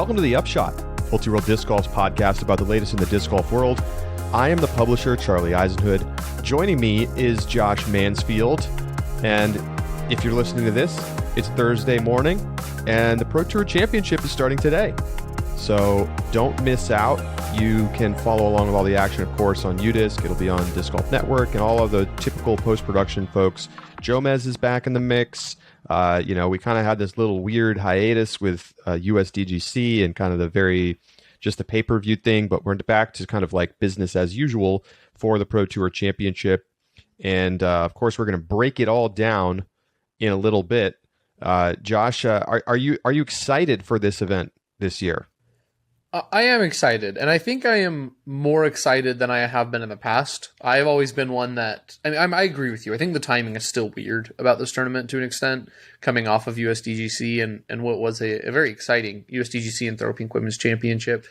Welcome to the Upshot, Multi-World Disc Golf's podcast about the latest in the disc golf world. I am the publisher, Charlie Eisenhood. Joining me is Josh Mansfield. And if you're listening to this, it's Thursday morning, and the Pro Tour Championship is starting today. So don't miss out. You can follow along with all the action, of course, on UDisc. It'll be on Disc Golf Network and all of the typical post-production folks. Jomez is back in the mix. We kind of had this little weird hiatus with USDGC and kind of just the pay-per-view thing, but we're back to kind of like business as usual for the Pro Tour Championship. And of course, we're going to break it all down in a little bit. Josh, are you excited for this event this year? I am excited, and I think I am more excited than I have been in the past. I've always been one that, I agree with you. I think the timing is still weird about this tournament to an extent, coming off of USDGC and what was a very exciting USDGC and Throw Pink Women's Championship.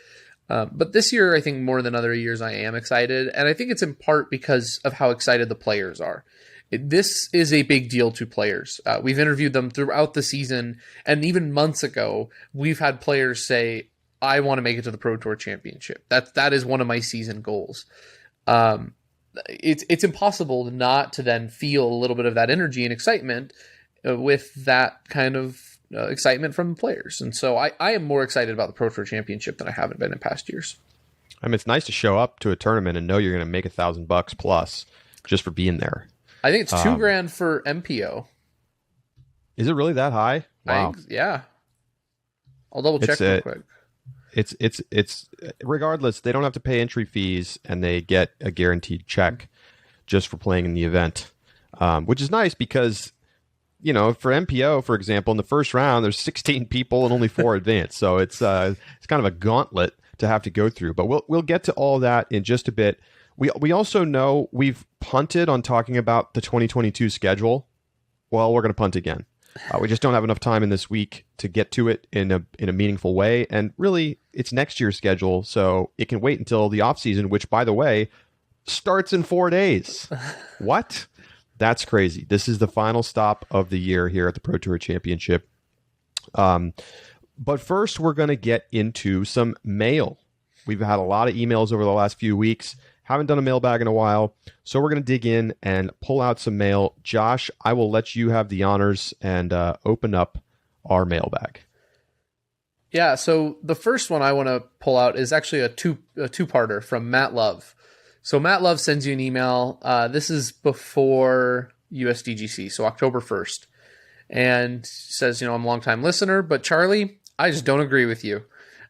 But this year, I think more than other years, I am excited, and I think it's in part because of how excited the players are. This is a big deal to players. We've interviewed them throughout the season, and even months ago, we've had players say, I want to make it to the Pro Tour Championship. That is one of my season goals. It's impossible not to then feel a little bit of that energy and excitement with that kind of excitement from the players. And so I am more excited about the Pro Tour Championship than I haven't been in past years. I mean, it's nice to show up to a tournament and know you're going to make $1,000 plus just for being there. I think it's $2,000 for MPO. Is it really that high? Wow. Yeah. I'll double check real quick. It's regardless, they don't have to pay entry fees and they get a guaranteed check just for playing in the event, which is nice because, for MPO, for example, in the first round, there's 16 people and only 4 advance. So it's kind of a gauntlet to have to go through, but we'll get to all that in just a bit. We also know we've punted on talking about the 2022 schedule. Well, we're going to punt again. We just don't have enough time in this week to get to it in a meaningful way. And really, it's next year's schedule, so it can wait until the offseason, which, by the way, starts in 4 days. What? That's crazy. This is the final stop of the year here at the Pro Tour Championship. But first, we're going to get into some mail. We've had a lot of emails over the last few weeks. Haven't done a mailbag in a while, so we're going to dig in and pull out some mail. Josh, I will let you have the honors and open up our mailbag. Yeah, so the first one I want to pull out is actually a two-parter from Matt Love. So Matt Love sends you an email. This is before USDGC, so October 1st. And says, I'm a longtime listener, but Charlie, I just don't agree with you.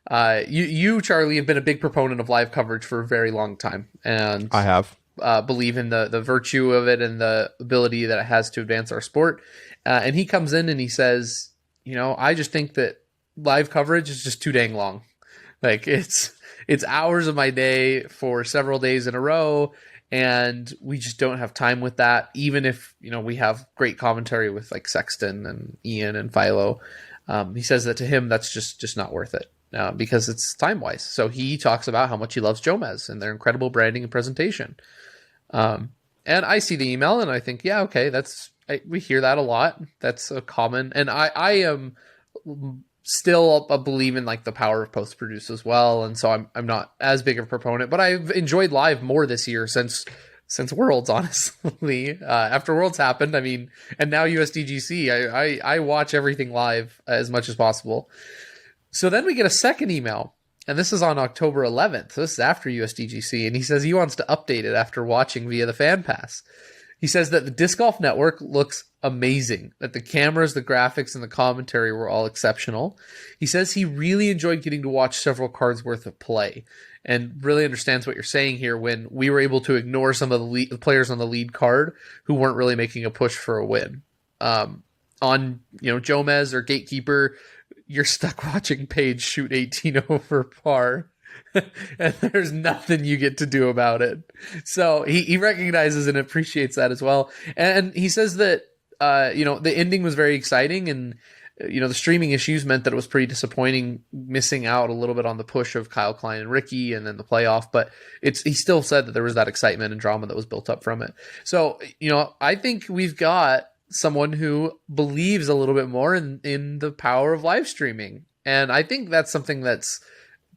You, Charlie, have been a big proponent of live coverage for a very long time. And I have. Believe in the virtue of it and the ability that it has to advance our sport. And he comes in and he says, I just think that live coverage is just too dang long. Like it's hours of my day for several days in a row. And we just don't have time with that. Even if, we have great commentary with like Sexton and Ian and Philo. He says that to him, that's just not worth it. Because it's time-wise. So he talks about how much he loves Jomez and their incredible branding and presentation. And I see the email and I think, yeah, okay, we hear that a lot. That's a common. And I am still a believe in like the power of post-produce as well. And so I'm not as big of a proponent, but I've enjoyed live more this year since Worlds, honestly. After Worlds happened, and now USDGC, I watch everything live as much as possible. So then we get a second email, and this is on October 11th. So this is after USDGC, and he says he wants to update it after watching via the Fan Pass. He says that the Disc Golf Network looks amazing, that the cameras, the graphics, and the commentary were all exceptional. He says he really enjoyed getting to watch several cards worth of play, and really understands what you're saying here when we were able to ignore some of the players on the lead card who weren't really making a push for a win. On Jomez or Gatekeeper, you're stuck watching Paige shoot 18 over par, and there's nothing you get to do about it. So he recognizes and appreciates that as well. And he says that, the ending was very exciting, and, the streaming issues meant that it was pretty disappointing missing out a little bit on the push of Kyle Klein and Ricky and then the playoff. But he still said that there was that excitement and drama that was built up from it. So, I think we've got someone who believes a little bit more in the power of live streaming. And I think that's something that's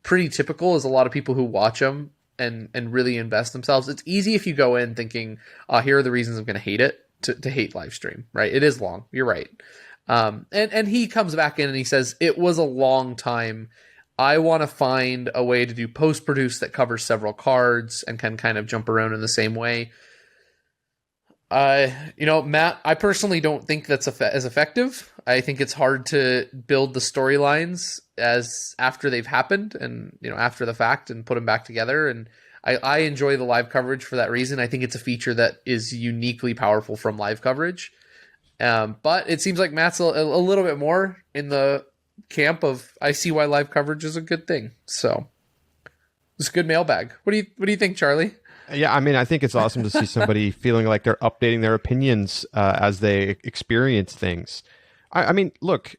pretty typical, is a lot of people who watch them and really invest themselves. It's easy if you go in thinking, here are the reasons I'm going to hate it, to hate live stream, right? It is long. You're right. And he comes back in and he says, it was a long time. I want to find a way to do post-produce that covers several cards and can kind of jump around in the same way. Matt, I personally don't think that's as effective. I think it's hard to build the storylines as after they've happened and, after the fact, and put them back together. And I enjoy the live coverage for that reason. I think it's a feature that is uniquely powerful from live coverage. But it seems like Matt's a little bit more in the camp of, I see why live coverage is a good thing. So it's a good mailbag. What do you think, Charlie? Yeah, I mean, I think it's awesome to see somebody feeling like they're updating their opinions as they experience things. I mean, look,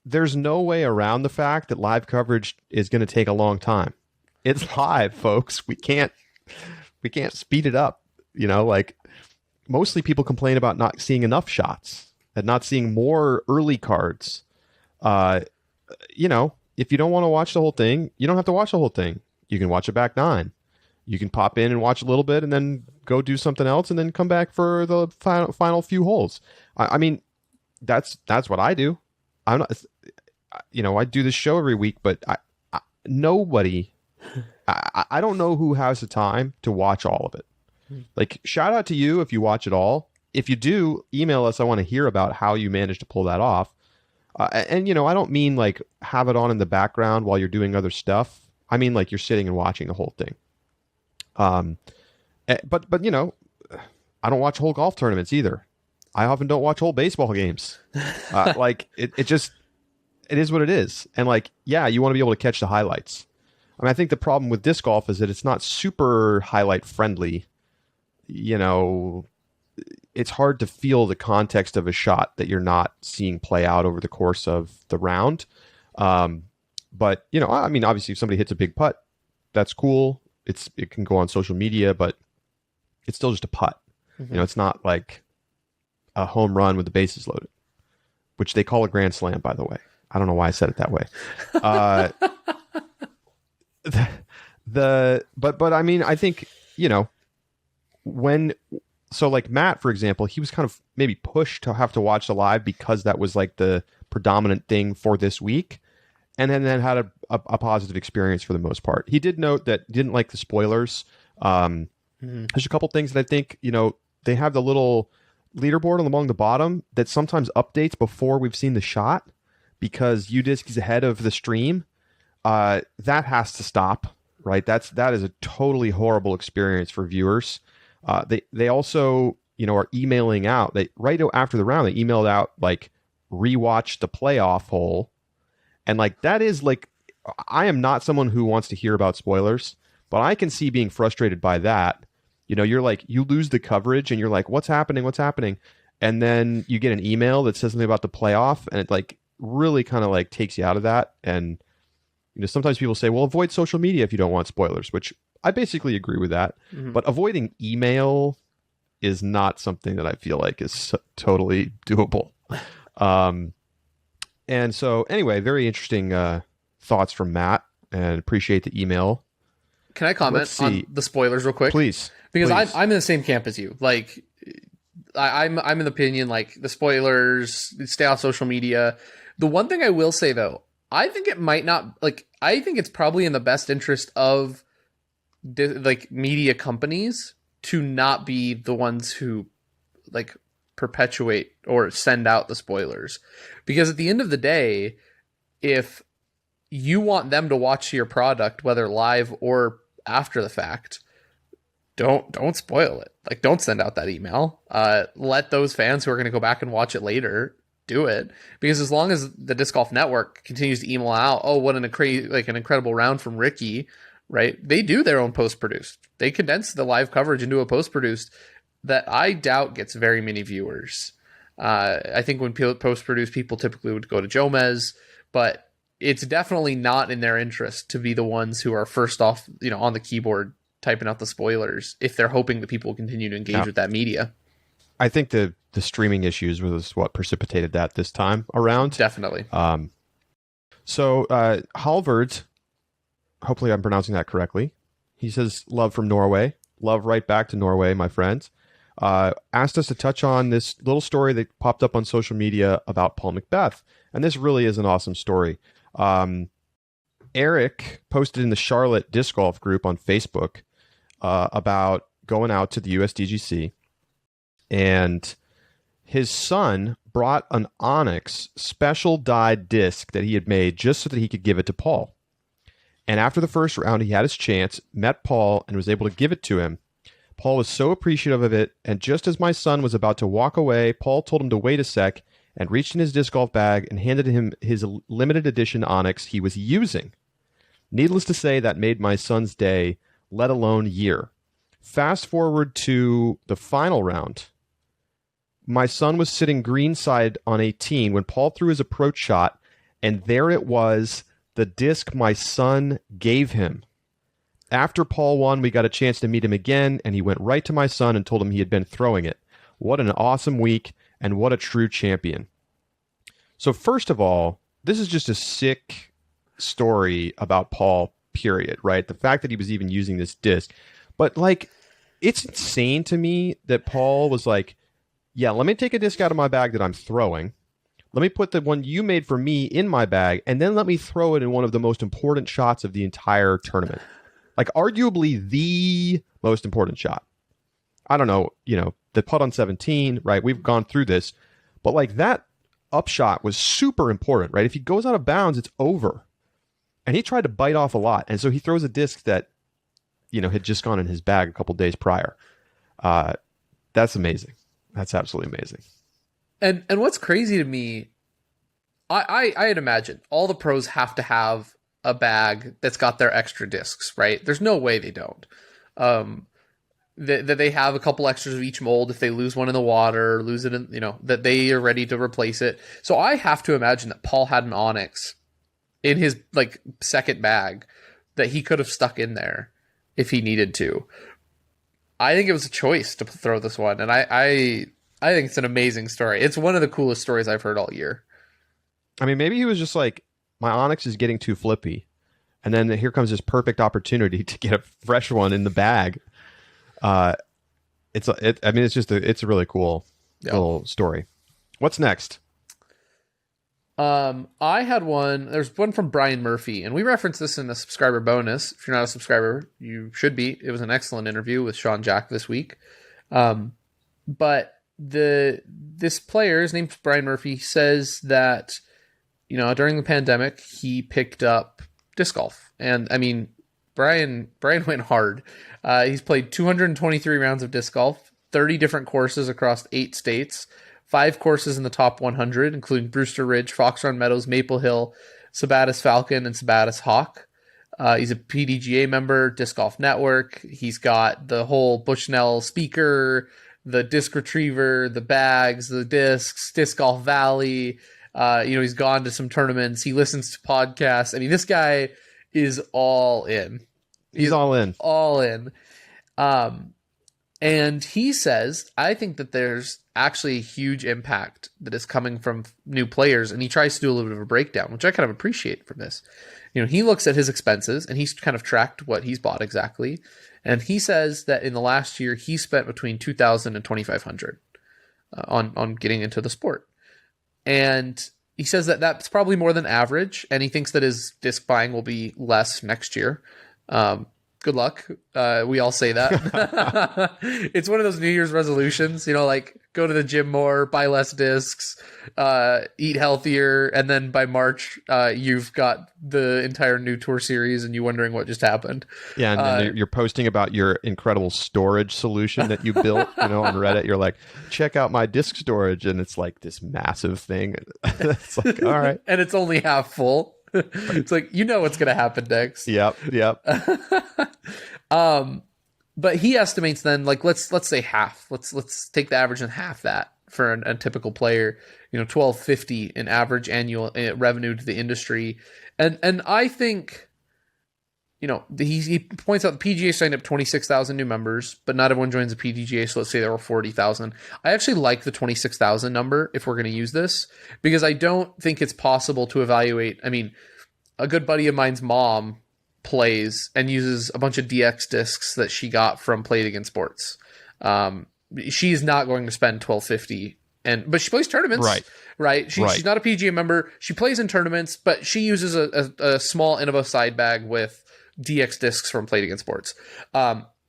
there's no way around the fact that live coverage is going to take a long time. It's live, folks. We can't speed it up. Like, mostly people complain about not seeing enough shots and not seeing more early cards. If you don't want to watch the whole thing, you don't have to watch the whole thing. You can watch it back 9. You can pop in and watch a little bit and then go do something else and then come back for the final few holes. I mean, that's what I do. I'm not, I do this show every week, but nobody, I don't know who has the time to watch all of it. Like, shout out to you if you watch it all. If you do, email us. I want to hear about how you managed to pull that off. And I don't mean like have it on in the background while you're doing other stuff. I mean like you're sitting and watching the whole thing. But I don't watch whole golf tournaments either. I often don't watch whole baseball games. Like it is what it is. And like, yeah, you want to be able to catch the highlights. I mean, I think the problem with disc golf is that it's not super highlight friendly. It's hard to feel the context of a shot that you're not seeing play out over the course of the round. But I mean, obviously if somebody hits a big putt, that's cool. It can go on social media, but it's still just a putt. Mm-hmm. It's not like a home run with the bases loaded, which they call a grand slam, by the way. I don't know why I said it that way. But I mean, I think, so like Matt, for example, he was kind of maybe pushed to have to watch the live because that was like the predominant thing for this week. And then had a positive experience for the most part. He did note that he didn't like the spoilers. There's a couple things that I think, they have the little leaderboard along the bottom that sometimes updates before we've seen the shot because UDisc is ahead of the stream. That has to stop, right? That is a totally horrible experience for viewers. They also, are emailing out. They right after the round, they emailed out like rewatch the playoff hole. And like, that is like, I am not someone who wants to hear about spoilers, but I can see being frustrated by that. You're like, you lose the coverage and you're like, what's happening? And then you get an email that says something about the playoff and it like really kind of like takes you out of that. And, sometimes people say, well, avoid social media if you don't want spoilers, which I basically agree with that. Mm-hmm. But avoiding email is not something that I feel like is totally doable. And so, anyway, very interesting thoughts from Matt, and appreciate the email. Can I comment on the spoilers real quick? Please. Because I'm in the same camp as you. Like, I'm in the opinion, like, the spoilers, stay off social media. The one thing I will say, though, I think it might not, like, I think it's probably in the best interest of, like, media companies to not be the ones who, like, perpetuate or send out the spoilers, because at the end of the day, if you want them to watch your product, whether live or after the fact, don't spoil it. Like, don't send out that email. Let those fans who are going to go back and watch it later do it, because as long as the Disc Golf Network continues to email out, oh, what an incredible round from Ricky, right? They do their own post-produced. They condense the live coverage into a post-produced that I doubt gets very many viewers. I think when post-produced, people typically would go to Jomez, but it's definitely not in their interest to be the ones who are first off, on the keyboard typing out the spoilers if they're hoping that people will continue to engage with that media. I think the streaming issues was what precipitated that this time around. Definitely. So Halvard, hopefully I'm pronouncing that correctly. He says, love from Norway. Love right back to Norway, my friends. Asked us to touch on this little story that popped up on social media about Paul Macbeth. And this really is an awesome story. Eric posted in the Charlotte Disc Golf group on Facebook about going out to the USDGC. And his son brought an Onyx special dyed disc that he had made just so that he could give it to Paul. And after the first round, he had his chance, met Paul, and was able to give it to him. Paul was so appreciative of it, and just as my son was about to walk away, Paul told him to wait a sec and reached in his disc golf bag and handed him his limited edition Onyx he was using. Needless to say, that made my son's day, let alone year. Fast forward to the final round. My son was sitting greenside on 18 when Paul threw his approach shot, and there it was, the disc my son gave him. After Paul won, we got a chance to meet him again, and he went right to my son and told him he had been throwing it. What an awesome week, and what a true champion. So first of all, this is just a sick story about Paul, period, right? The fact that he was even using this disc. But, like, it's insane to me that Paul was like, yeah, let me take a disc out of my bag that I'm throwing. Let me put the one you made for me in my bag, and then let me throw it in one of the most important shots of the entire tournament. Like, arguably the most important shot. I don't know, the putt on 17, right? We've gone through this. But, like, that upshot was super important, right? If he goes out of bounds, it's over. And he tried to bite off a lot. And so he throws a disc that, had just gone in his bag a couple days prior. That's amazing. That's absolutely amazing. And what's crazy to me, I'd imagine all the pros have to have a bag that's got their extra discs, right? There's no way they don't. That they have a couple extras of each mold if they lose one in the water, lose it in, that they are ready to replace it. So I have to imagine that Paul had an Onyx in his second bag that he could have stuck in there if he needed to. I think it was a choice to throw this one, and I think it's an amazing story. It's one of the coolest stories I've heard all year. I mean, maybe he was just like, my Onyx is getting too flippy, and then here comes this perfect opportunity to get a fresh one in the bag. It's a really cool little story. What's next? I had one. There's one from Brian Murphy, and we referenced this in the subscriber bonus. If you're not a subscriber, you should be. It was an excellent interview with Sean Jack this week. But this player, his name's Brian Murphy, says that during the pandemic he picked up disc golf, and I mean Brian went hard. He's played 223 rounds of disc golf, 30 different courses across 8 states. 5 courses in the top 100, including Brewster Ridge, Fox Run Meadows, Maple Hill, Sabatis Falcon, and Sabatis Hawk. He's a PDGA member, Disc Golf Network. He's got the whole Bushnell speaker, the disc retriever, the bags, the discs, Disc Golf Valley. He's gone to some tournaments. He listens to podcasts. I mean, this guy is all in. He's all in. All in. And he says, I think that there's actually a huge impact that is coming from new players. And he tries to do a little bit of a breakdown, which I kind of appreciate from this. He looks at his expenses and he's kind of tracked what he's bought exactly. And he says that in the last year, he spent between $2,000 and $2,500 on getting into the sport. And he says that that's probably more than average. And he thinks that his disc buying will be less next year. Good luck. We all say that. It's one of those New Year's resolutions, like go to the gym more, buy less discs, eat healthier. And then by March, you've got the entire new tour series and you're wondering what just happened. Yeah. And then you're posting about your incredible storage solution that you built, on Reddit. You're like, check out my disc storage. And it's like this massive thing. It's like, all right. And it's only half full. It's like, what's going to happen next. Yep. But he estimates then, let's say half. Let's take the average and half that for a typical player. $1,250 in average annual revenue to the industry, and I think, he points out the PGA signed up 26,000 new members, but not everyone joins the PDGA. So let's say there were 40,000. I actually like the 26,000 number if we're going to use this, because I don't think it's possible to evaluate. I mean, a good buddy of mine's mom plays and uses a bunch of DX discs that she got from Play It Again Sports. She's not going to spend $12.50, but she plays tournaments, right? She's not a PGA member. She plays in tournaments, but she uses a small Innova side bag with DX discs from Play It Again Sports.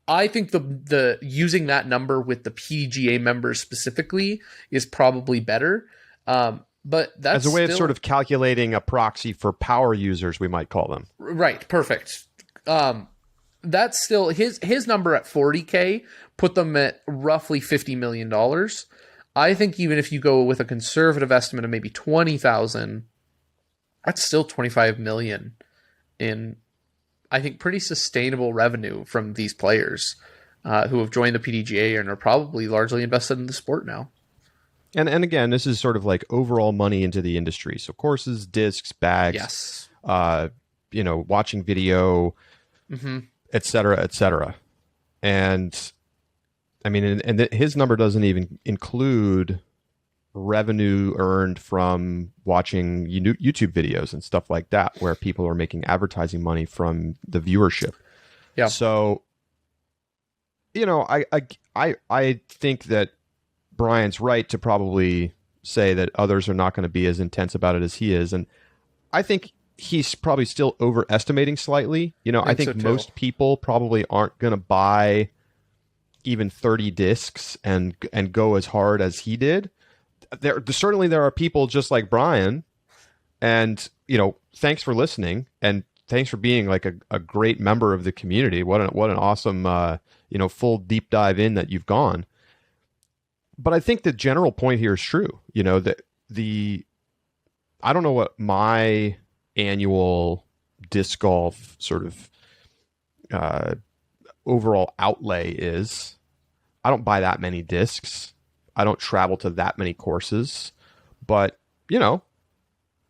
I think the using that number with the PDGA members specifically is probably better. But that's as a way of sort of calculating a proxy for power users, we might call them. Right. Perfect. That's still his number at 40K put them at roughly $50 million. I think even if you go with a conservative estimate of maybe 20,000, that's still 25 million in, I think, pretty sustainable revenue from these players who have joined the PDGA and are probably largely invested in the sport now. And again, this is sort of like overall money into the industry. So courses, discs, bags, yes, watching video, et cetera, et cetera. And I mean, his number doesn't even include revenue earned from watching YouTube videos and stuff like that, where people are making advertising money from the viewership. Yeah. So, I think that Brian's right to probably say that others are not going to be as intense about it as he is. And I think he's probably still overestimating slightly. I think so most people probably aren't going to buy even 30 discs and go as hard as he did. There are people just like Brian, and thanks for listening, and thanks for being like a great member of the community. What an awesome full deep dive in that you've gone. But I think the general point here is true. That I don't know what my annual disc golf sort of overall outlay is. I don't buy that many discs. I don't travel to that many courses. But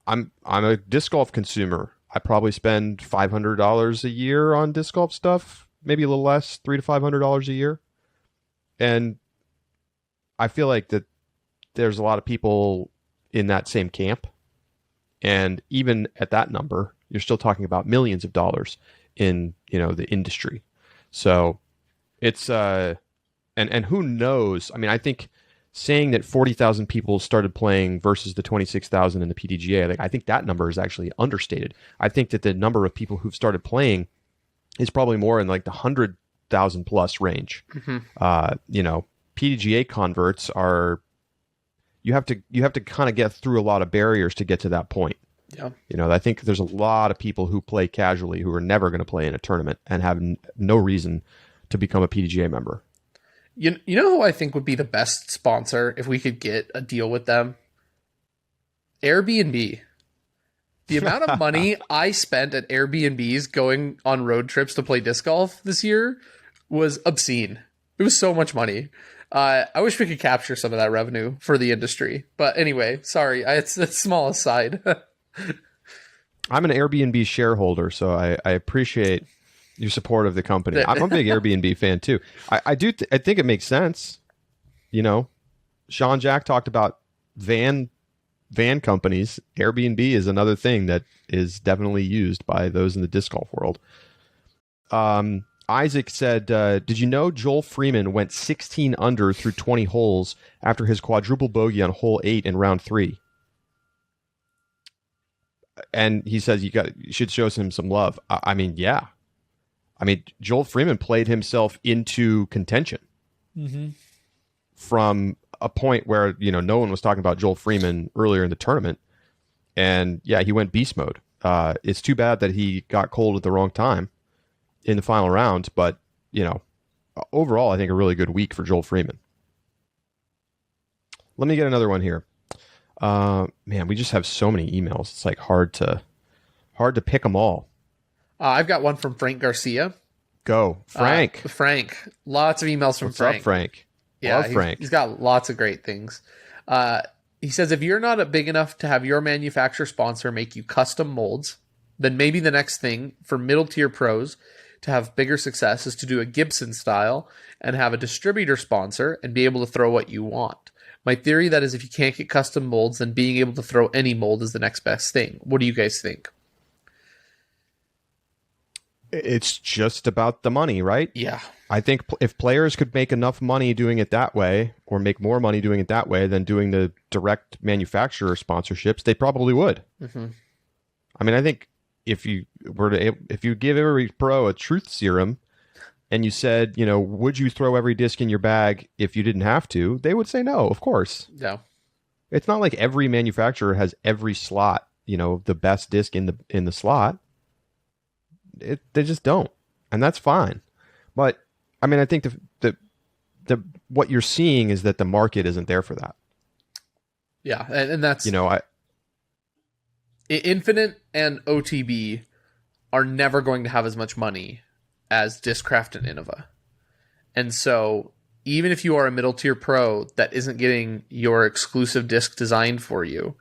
I'm a disc golf consumer. I probably spend $500 a year on disc golf stuff, maybe a little less, $300 to $500 a year, and I feel like that there's a lot of people in that same camp. And even at that number, you're still talking about millions of dollars in, the industry. So it's, and who knows? I mean, I think saying that 40,000 people started playing versus the 26,000 in the PDGA, I think that number is actually understated. I think that the number of people who've started playing is probably more in like the 100,000 plus range. PDGA converts are, you have to kind of get through a lot of barriers to get to that point. Yeah. I think there's a lot of people who play casually who are never going to play in a tournament and have no reason to become a PDGA member. You know who I think would be the best sponsor if we could get a deal with them? Airbnb. The amount of money I spent at Airbnbs going on road trips to play disc golf this year was obscene. It was so much money. I wish we could capture some of that revenue for the industry. But anyway, sorry, it's a small aside. I'm an Airbnb shareholder, so I appreciate your support of the company. I'm a big Airbnb fan too. I think it makes sense. Sean Jack talked about van companies. Airbnb is another thing that is definitely used by those in the disc golf world. Isaac said, did you know Joel Freeman went 16 under through 20 holes after his quadruple bogey on hole 8 in round 3? And he says you should show him some love. I mean, yeah. I mean, Joel Freeman played himself into contention from a point where, no one was talking about Joel Freeman earlier in the tournament. And yeah, he went beast mode. It's too bad that he got cold at the wrong time in the final round, but overall, I think a really good week for Joel Freeman. Let me get another one here. Man, we just have so many emails. It's like hard to pick them all. I've got one from Frank Garcia. Go, Frank. Frank, lots of emails from What's Frank. up, Frank? Yeah, Love Frank. He's got lots of great things. He says, if you're not big enough to have your manufacturer sponsor make you custom molds, then maybe the next thing for middle tier pros to have bigger success is to do a Gibson style and have a distributor sponsor and be able to throw what you want. My theory that is if you can't get custom molds, then being able to throw any mold is the next best thing. What do you guys think? It's just about the money, right? Yeah. I think if players could make enough money doing it that way, or make more money doing it that way than doing the direct manufacturer sponsorships, they probably would. Mm-hmm. I mean, I think if you give every pro a truth serum and you said, would you throw every disc in your bag if you didn't have to? They would say no, of course. Yeah. It's not like every manufacturer has every slot, the best disc in the slot. They just don't, and that's fine. But I mean, I think the what you're seeing is that the market isn't there for that. Yeah, and that's Infinite and OTB are never going to have as much money as Discraft and Innova, and so even if you are a middle tier pro that isn't getting your exclusive disc designed for you,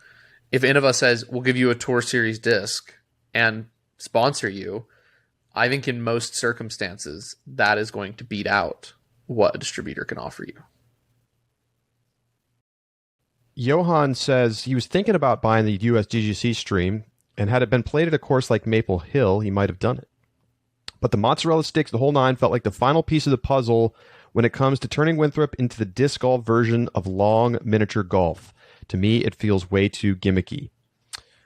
if Innova says we'll give you a Tour Series disc and sponsor you, I think in most circumstances, that is going to beat out what a distributor can offer you. Johan says he was thinking about buying the US DGC stream, and had it been played at a course like Maple Hill, he might have done it. But the mozzarella sticks, the whole nine, felt like the final piece of the puzzle when it comes to turning Winthrop into the disc golf version of long miniature golf. To me, it feels way too gimmicky.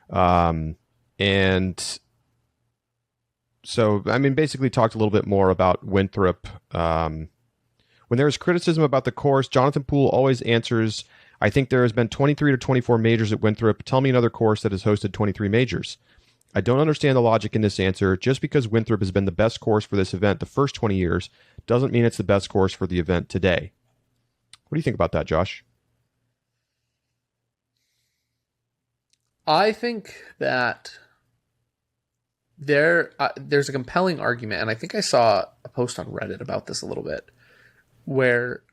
And so, I mean, basically talked a little bit more about Winthrop. When there is criticism about the course, Jonathan Poole always answers, I think there has been 23 to 24 majors at Winthrop. Tell me another course that has hosted 23 majors. I don't understand the logic in this answer. Just because Winthrop has been the best course for this event the first 20 years doesn't mean it's the best course for the event today. What do you think about that, Josh? I think that there's a compelling argument, and I think I saw a post on Reddit about this a little bit, where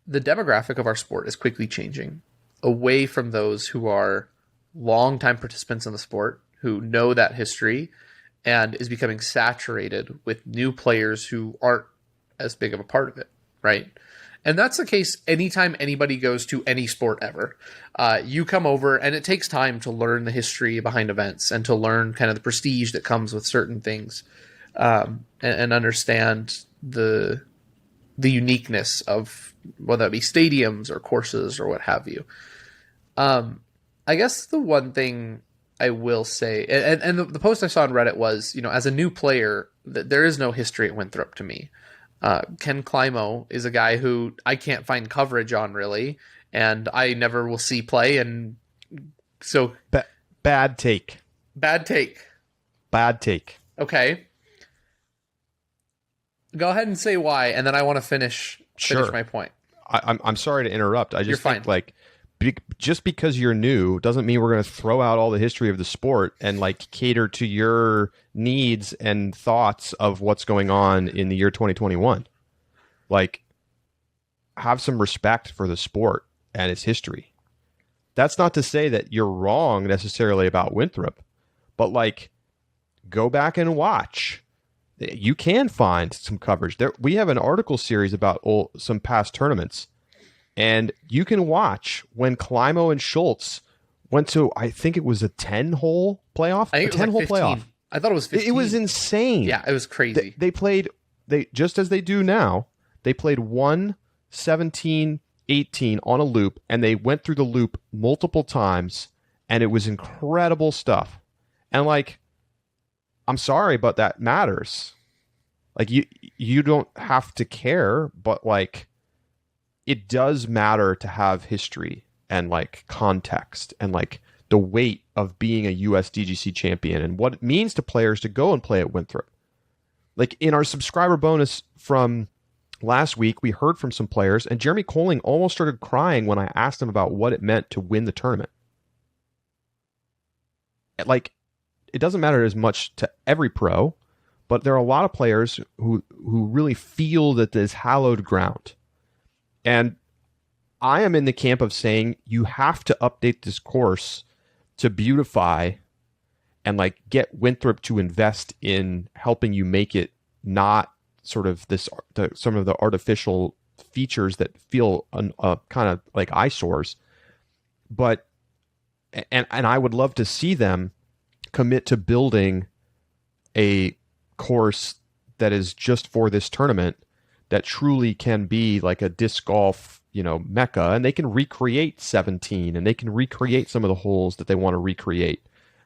the demographic of our sport is quickly changing away from those who are longtime participants in the sport, who know that history, and is becoming saturated with new players who aren't as big of a part of it, right? And that's the case anytime anybody goes to any sport ever. You come over, and it takes time to learn the history behind events and to learn kind of the prestige that comes with certain things, and understand the uniqueness of whether it be stadiums or courses or what have you. I guess the one thing I will say, and the post I saw on Reddit was, as a new player, there is no history at Winthrop to me. Ken Climo is a guy who I can't find coverage on really, and I never will see play. And so bad take. Okay. Go ahead and say why. And then I want to finish my point. I'm sorry to interrupt. I just think fine. Just because you're new doesn't mean we're going to throw out all the history of the sport and cater to your needs and thoughts of what's going on in the year 2021. Have some respect for the sport and its history. That's not to say that you're wrong necessarily about Winthrop, but go back and watch. You can find some coverage there. We have an article series about some past tournaments. And you can watch when Climo and Schultz went to, I think it was a 10-hole playoff? I think it was 10-hole 15. playoff. I thought it was 15. It was insane. Yeah, it was crazy. They played, just as they do now, they played 1, 17, 18 on a loop, and they went through the loop multiple times, and it was incredible stuff. And I'm sorry, but that matters. You don't have to care, but it does matter to have history and context and the weight of being a US DGC champion and what it means to players to go and play at Winthrop. In our subscriber bonus from last week, we heard from some players, and Jeremy Coling almost started crying when I asked him about what it meant to win the tournament. It doesn't matter as much to every pro, but there are a lot of players who really feel that there's hallowed ground. And I am in the camp of saying you have to update this course to beautify and get Winthrop to invest in helping you make it not sort of some of the artificial features that feel kind of like eyesores. But and I would love to see them commit to building a course that is just for this tournament that truly can be like a disc golf, mecca, and they can recreate 17 and they can recreate some of the holes that they want to recreate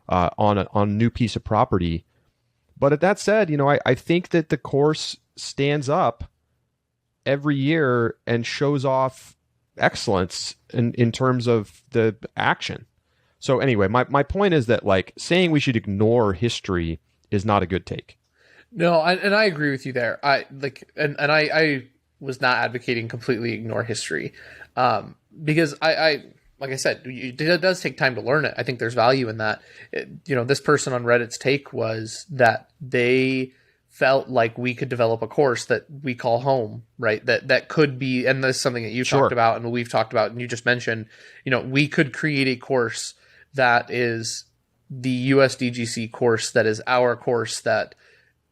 on a new piece of property. But at that said, I think that the course stands up every year and shows off excellence in terms of the action. So anyway, my point is that like saying we should ignore history is not a good take. No, and I agree with you there. I was not advocating completely ignore history, because I like I said, it does take time to learn it. I think there's value in that. This person on Reddit's take was that they felt like we could develop a course that we call home, right? That could be, and this is something that you talked about and we've talked about, and you just mentioned, we could create a course that is the USDGC course, that is our course,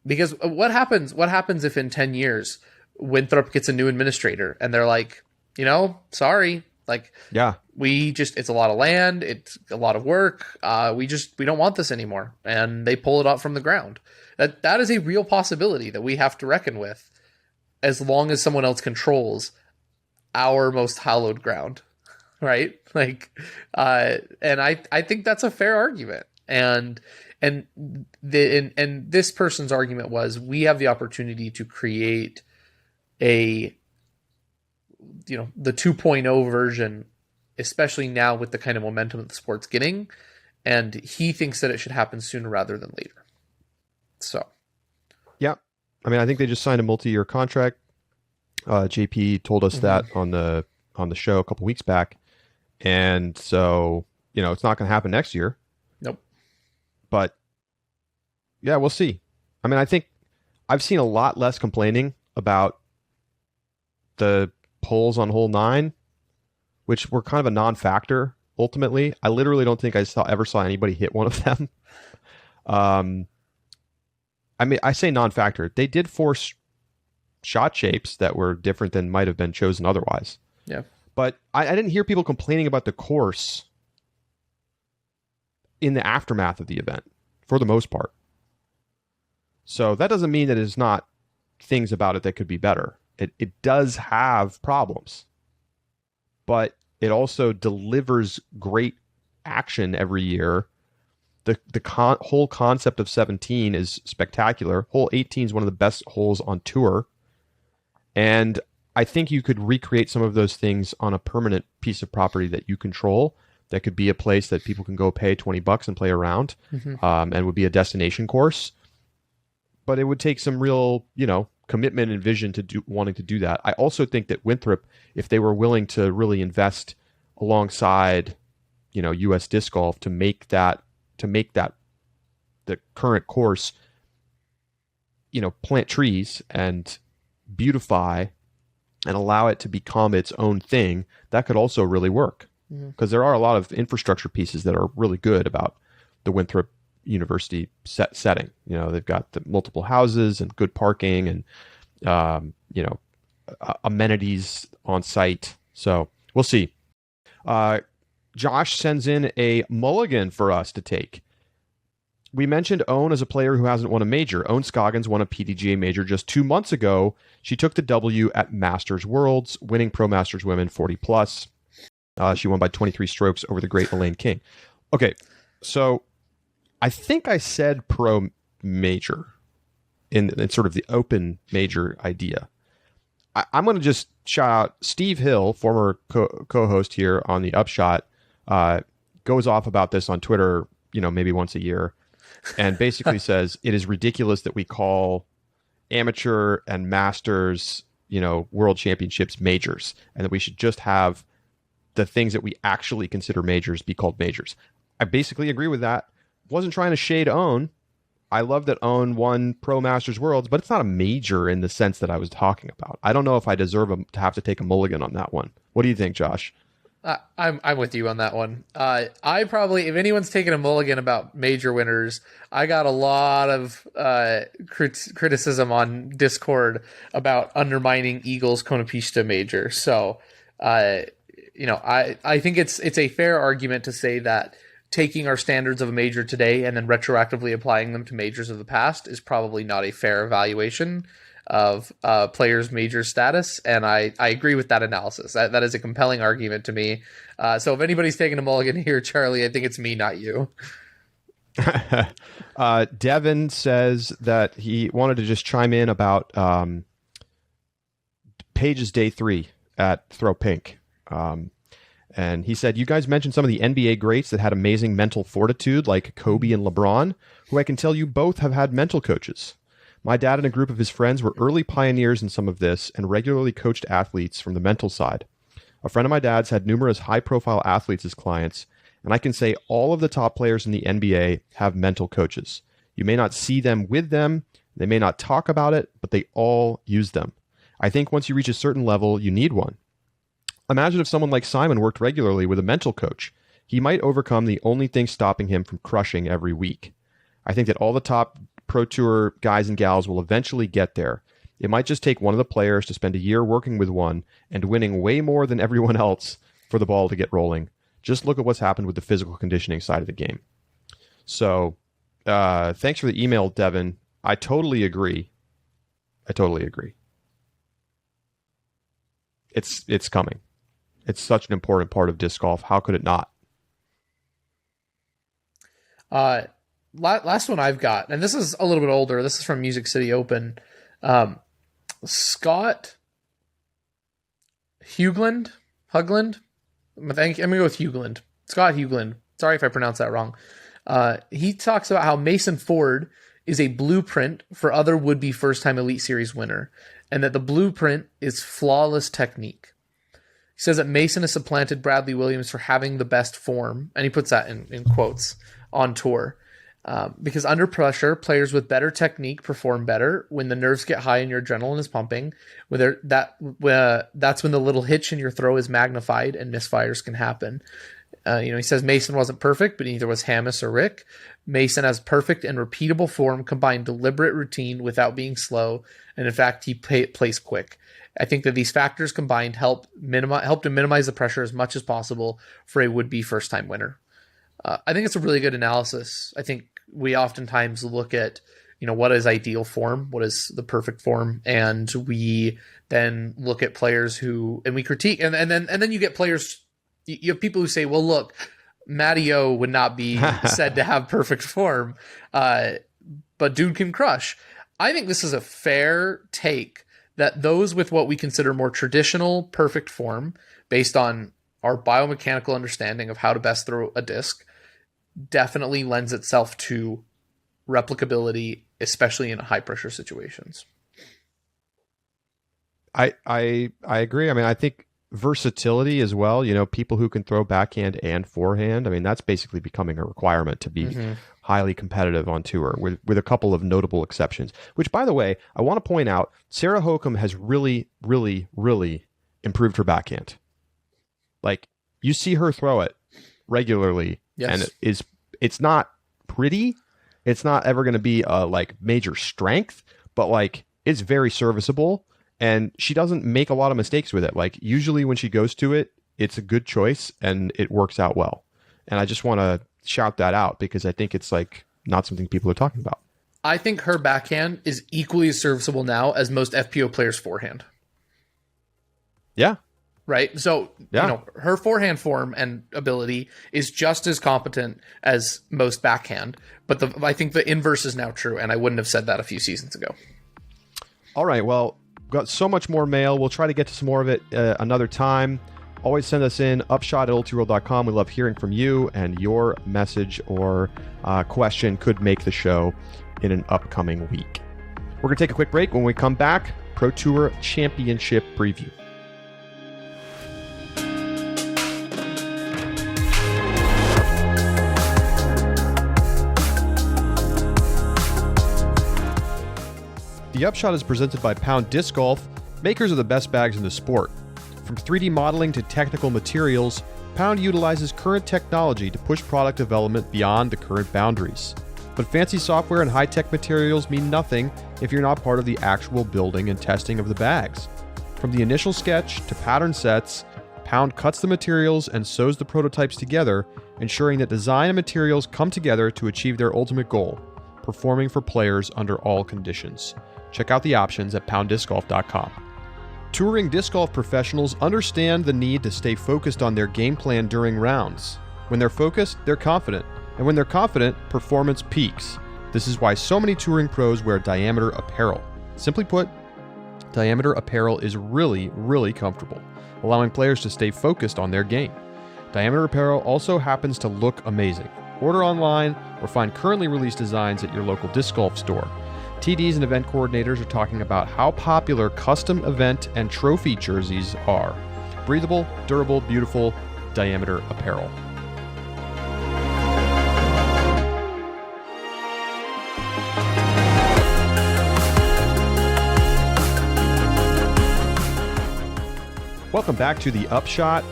because what happens if in 10 years Winthrop gets a new administrator and they're like, sorry, like, yeah, it's a lot of land, it's a lot of work, we don't want this anymore, and they pull it up from the ground. That is a real possibility that we have to reckon with, as long as someone else controls our most hallowed ground, right? Like, and I think that's a fair argument. And this person's argument was, we have the opportunity to create the 2.0 version, especially now with the kind of momentum that the sport's getting. And he thinks that it should happen sooner rather than later. So, yeah, I mean, I think they just signed a multi-year contract. JP told us that on the show a couple weeks back, and so it's not going to happen next year. Nope. But yeah, we'll see. I mean, I think I've seen a lot less complaining about the pulls on hole 9, which were kind of a non-factor ultimately. I literally don't think I ever saw anybody hit one of them. I mean, I say non-factor. They did force shot shapes that were different than might have been chosen otherwise. Yeah. But I didn't hear people complaining about the course in the aftermath of the event, for the most part. So that doesn't mean that there's not things about it that could be better. It does have problems, but it also delivers great action every year. The whole concept of 17 is spectacular. Hole 18 is one of the best holes on tour. And I think you could recreate some of those things on a permanent piece of property that you control. That could be a place that people can go pay $20 and play around, and would be a destination course. But it would take some real, commitment and vision to wanting to do that. I also think that Winthrop, if they were willing to really invest alongside, U.S. Disc Golf to make that the current course, plant trees and beautify and allow it to become its own thing, that could also really work. Because there are a lot of infrastructure pieces that are really good about the Winthrop University setting. They've got the multiple houses and good parking and, amenities on site. So we'll see. Josh sends in a mulligan for us to take. We mentioned Owen as a player who hasn't won a major. Owen Scoggins won a PDGA major just 2 months ago. She took the W at Masters Worlds, winning Pro Masters Women 40+. She won by 23 strokes over the great Elaine King. Okay, so I think I said pro major in sort of the open major idea. I'm going to just shout out Steve Hill, former co-host here on the Upshot, goes off about this on Twitter, maybe once a year, and basically says it is ridiculous that we call amateur and masters, world championships majors, and that we should just have the things that we actually consider majors be called majors. I basically agree with that. Wasn't trying to shade Owen. I love that Owen won Pro Masters Worlds, but it's not a major in the sense that I was talking about. I don't know if I deserve to have to take a mulligan on that one. What do you think, Josh? I'm with you on that one. I probably, if anyone's taking a mulligan about major winners, I got a lot of criticism on Discord about undermining Eagles Konopishta major. So, I think it's a fair argument to say that taking our standards of a major today and then retroactively applying them to majors of the past is probably not a fair evaluation of players' major status. And I agree with that analysis. That is a compelling argument to me. So if anybody's taking a mulligan here, Charlie, I think it's me, not you. Devin says that he wanted to just chime in about Page's day 3 at Throw Pink. And he said, you guys mentioned some of the NBA greats that had amazing mental fortitude, like Kobe and LeBron, who I can tell you both have had mental coaches. My dad and a group of his friends were early pioneers in some of this and regularly coached athletes from the mental side. A friend of my dad's had numerous high-profile athletes as clients, and I can say all of the top players in the NBA have mental coaches. You may not see them with them, they may not talk about it, but they all use them. I think once you reach a certain level, you need one. Imagine if someone like Simon worked regularly with a mental coach. He might overcome the only thing stopping him from crushing every week. I think that all the top Pro Tour guys and gals will eventually get there. It might just take one of the players to spend a year working with one and winning way more than everyone else for the ball to get rolling. Just look at what's happened with the physical conditioning side of the game. So, thanks for the email, Devin. I totally agree. It's coming. It's such an important part of disc golf. How could it not? Last one I've got, and this is a little bit older. This is from Music City Open. Scott Hugland. I'm going to go with Hugland. Scott Hugland. Sorry if I pronounced that wrong. He talks about how Mason Ford is a blueprint for other would-be first-time Elite Series winner, and that the blueprint is flawless technique. He says that Mason has supplanted Bradley Williams for having the best form, and he puts that in quotes, on tour. Because under pressure, players with better technique perform better. When the nerves get high and your adrenaline is pumping, that's when the little hitch in your throw is magnified and misfires can happen. He says Mason wasn't perfect, but neither was Hamas or Rick. Mason has perfect and repeatable form, combined deliberate routine without being slow, and in fact, he plays quick. I think that these factors combined help to minimize the pressure as much as possible for a would-be first-time winner. I think it's a really good analysis. I think we oftentimes look at, what is ideal form, what is the perfect form, and we then look at players and we critique, and then you get players. You have people who say, well, look, Matty O would not be said to have perfect form, but dude can crush. I think this is a fair take that those with what we consider more traditional perfect form, based on our biomechanical understanding of how to best throw a disc, definitely lends itself to replicability, especially in high pressure situations. I agree. I mean, I think versatility as well, people who can throw backhand and forehand. I mean, that's basically becoming a requirement to be highly competitive on tour, with a couple of notable exceptions, which, by the way, I want to point out, Sarah Hokum has really, really, really improved her backhand. Like, you see her throw it regularly, yes. And it's not pretty. It's not ever going to be a major strength, but it's very serviceable. And she doesn't make a lot of mistakes with it. Usually when she goes to it, it's a good choice and it works out well. And I just want to shout that out because I think it's not something people are talking about. I think her backhand is equally as serviceable now as most FPO players' forehand. Yeah. Right? So, her forehand form and ability is just as competent as most backhand. But I think the inverse is now true, and I wouldn't have said that a few seasons ago. All right, well, got so much more mail. We'll try to get to some more of it another time. Always send us in, upshot@ultiworld.com. We love hearing from you, and your message or question could make the show in an upcoming week. We're going to take a quick break. When we come back, Pro Tour Championship preview. The Upshot is presented by Pound Disc Golf, makers of the best bags in the sport. From 3D modeling to technical materials, Pound utilizes current technology to push product development beyond the current boundaries. But fancy software and high-tech materials mean nothing if you're not part of the actual building and testing of the bags. From the initial sketch to pattern sets, Pound cuts the materials and sews the prototypes together ensuring that design and materials come together to achieve their ultimate goal, performing for players under all conditions. Check out the options at pounddiscgolf.com. Touring disc golf professionals understand the need to stay focused on their game plan during rounds. When they're focused, they're confident. And when they're confident, performance peaks. This is why so many touring pros wear Diameter apparel. Simply put, Diameter apparel is really, really comfortable, allowing players to stay focused on their game. Diameter apparel also happens to look amazing. Order online or find currently released designs at your local disc golf store. TDs and event coordinators are talking about how popular custom event and trophy jerseys are. Breathable, durable, beautiful, Diameter apparel. Welcome back to the Upshot.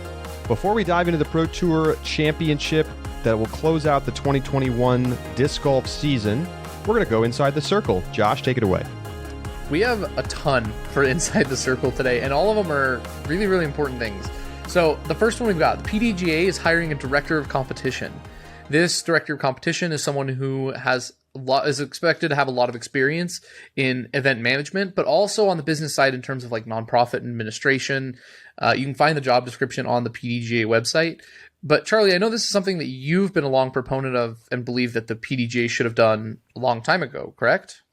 Before we dive into the Pro Tour Championship that will close out the 2021 disc golf season, we're going to go inside the circle. Josh, take it away. We have a ton for Inside the Circle today, and all of them are really, really important things. So the first one we've got, the PDGA is hiring a director of competition. This director of competition is someone who is expected to have a lot of experience in event management, but also on the business side in terms of like nonprofit administration. You can find the job description on the PDGA website. But Charlie, I know this is something that you've been a long proponent of and believe that the PDGA should have done a long time ago, correct?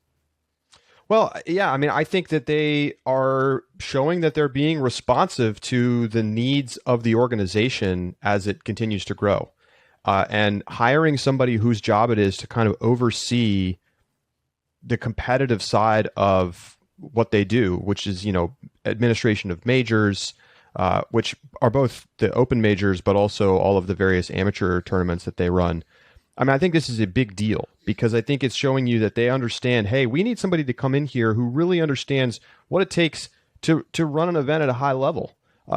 Well, yeah, I mean, I think that they are showing that they're being responsive to the needs of the organization as it continues to grow. And hiring somebody whose job it is to kind of oversee the competitive side of what they do, which is, administration of majors, which are both the open majors, but also all of the various amateur tournaments that they run. I mean, I think this is a big deal because I think it's showing you that they understand, hey, we need somebody to come in here who really understands what it takes to run an event at a high level.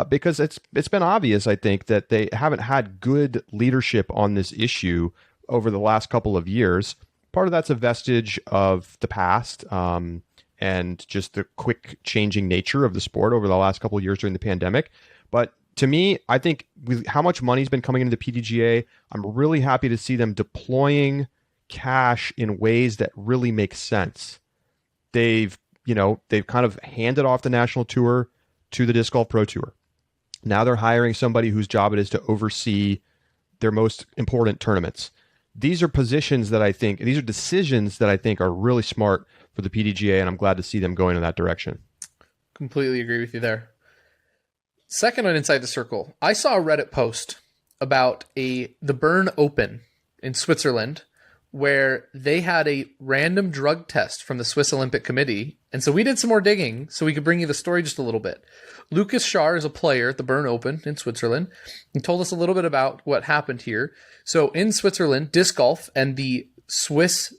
Because it's been obvious, I think, that they haven't had good leadership on this issue over the last couple of years. Part of that's a vestige of the past and just the quick changing nature of the sport over the last couple of years during the pandemic. But to me, I think with how much money's been coming into the PDGA, I'm really happy to see them deploying cash in ways that really make sense. They've kind of handed off the national tour to the Disc Golf Pro Tour. Now they're hiring somebody whose job it is to oversee their most important tournaments. These are decisions that I think are really smart for the PDGA, and I'm glad to see them going in that direction. Completely agree with you there. Second on Inside the Circle, I saw a Reddit post about the Bern Open in Switzerland, where they had a random drug test from the Swiss Olympic Committee. And so we did some more digging so we could bring you the story just a little bit. Lucas Schar is a player at the Bern Open in Switzerland and told us a little bit about what happened here. So in Switzerland, disc golf and the Swiss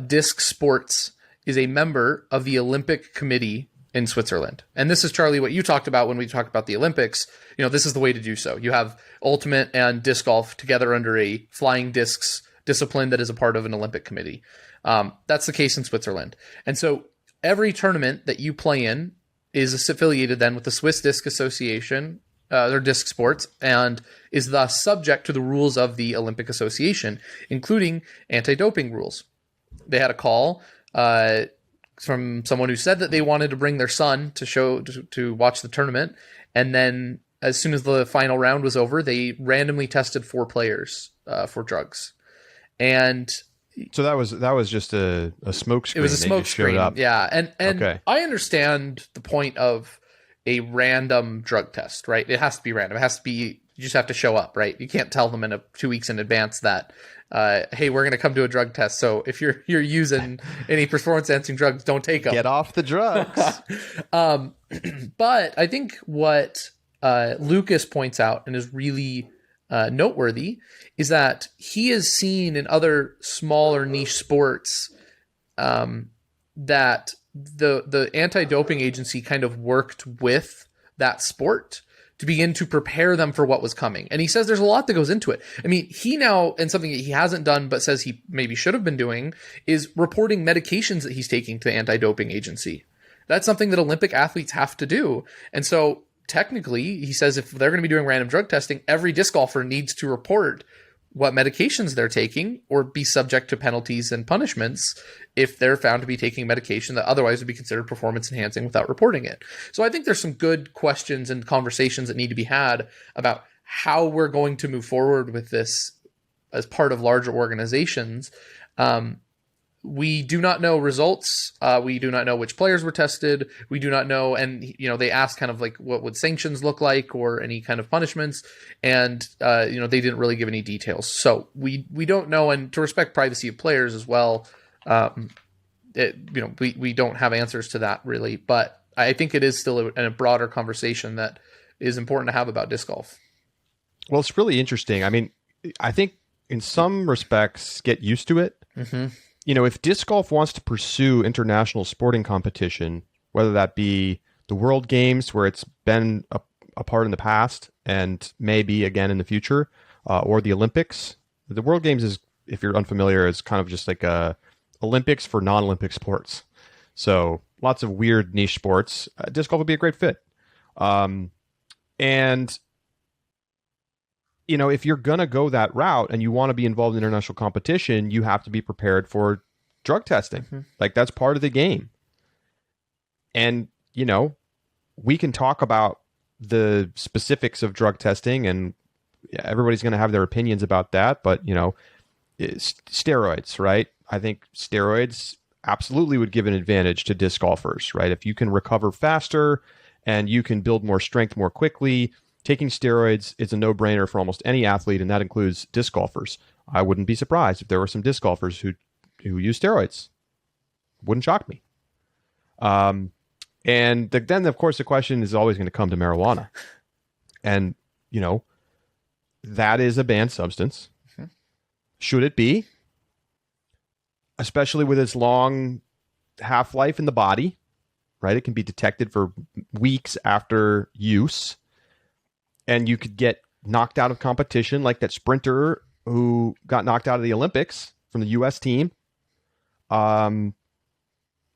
disc sports is a member of the Olympic Committee in Switzerland. And this is, Charlie, what you talked about when we talked about the Olympics. This is the way to do so. You have ultimate and disc golf together under a flying discs discipline that is a part of an Olympic committee. That's the case in Switzerland. And so every tournament that you play in is affiliated then with the Swiss Disc Association, their disc sports, and is thus subject to the rules of the Olympic Association, including anti-doping rules. They had a call from someone who said that they wanted to bring their son to watch the tournament. And then as soon as the final round was over, they randomly tested 4 players for drugs. And so that was just a smoke screen. It was a smoke screen. Yeah. And okay. I understand the point of a random drug test, right? It has to be random. It has to be, you just have to show up, right? You can't tell them in 2 weeks in advance that, hey, we're going to come to a drug test. So if you're using any performance enhancing drugs, don't take them. Get off the drugs. But I think what Lucas points out and is really noteworthy is that he has seen in other smaller niche sports that the anti-doping agency kind of worked with that sport to begin to prepare them for what was coming. And he says there's a lot that goes into it. I mean, he now, and something that he hasn't done but says he maybe should have been doing, is reporting medications that he's taking to the anti-doping agency. That's something that Olympic athletes have to do. And so technically, he says if they're going to be doing random drug testing, every disc golfer needs to report what medications they're taking or be subject to penalties and punishments if they're found to be taking medication that otherwise would be considered performance enhancing without reporting it. So I think there's some good questions and conversations that need to be had about how we're going to move forward with this as part of larger organizations. We do not know results. We do not know which players were tested. We do not know. And, they asked kind of like what would sanctions look like or any kind of punishments. And, they didn't really give any details. So we don't know. And to respect privacy of players as well, we don't have answers to that really. But I think it is still a broader conversation that is important to have about disc golf. Well, it's really interesting. I mean, I think in some respects, get used to it. Mm-hmm. If disc golf wants to pursue international sporting competition, whether that be the World Games, where it's been a part in the past and maybe again in the future, or the Olympics. The World Games is, if you're unfamiliar, is kind of just like a Olympics for non-Olympic sports. So lots of weird niche sports. Disc golf would be a great fit. If you're going to go that route and you want to be involved in international competition, you have to be prepared for drug testing. Mm-hmm. Like, that's part of the game. And, we can talk about the specifics of drug testing, and everybody's going to have their opinions about that. But, steroids, right? I think steroids absolutely would give an advantage to disc golfers, right? If you can recover faster and you can build more strength more quickly, taking steroids is a no-brainer for almost any athlete, and that includes disc golfers. I wouldn't be surprised if there were some disc golfers who use steroids. Wouldn't shock me. Then, of course, the question is always going to come to marijuana. And, that is a banned substance. Mm-hmm. Should it be? Especially with its long half-life in the body, right? It can be detected for weeks after use. And you could get knocked out of competition, like that sprinter who got knocked out of the Olympics from the U.S. team. Then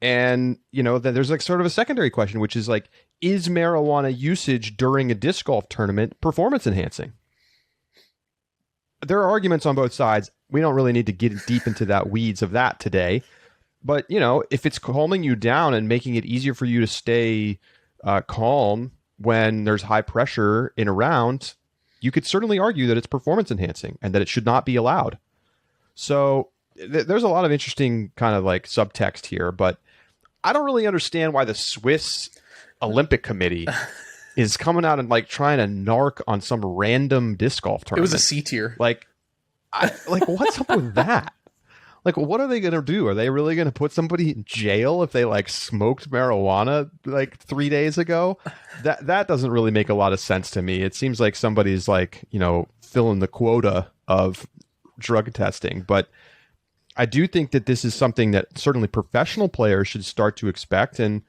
there's like sort of a secondary question, which is like, is marijuana usage during a disc golf tournament performance enhancing? There are arguments on both sides. We don't really need to get deep into that weeds of that today. But, if it's calming you down and making it easier for you to stay calm when there's high pressure in a round, you could certainly argue that it's performance enhancing and that it should not be allowed. So there's a lot of interesting kind of like subtext here, but I don't really understand why the Swiss Olympic Committee is coming out and like trying to narc on some random disc golf tournament. It was a C tier. Like what's up with that? Like, what are they going to do? Are they really going to put somebody in jail if they like smoked marijuana like 3 days ago? That doesn't really make a lot of sense to me. It seems like somebody's like, filling the quota of drug testing. But I do think that this is something that certainly professional players should start to expect. And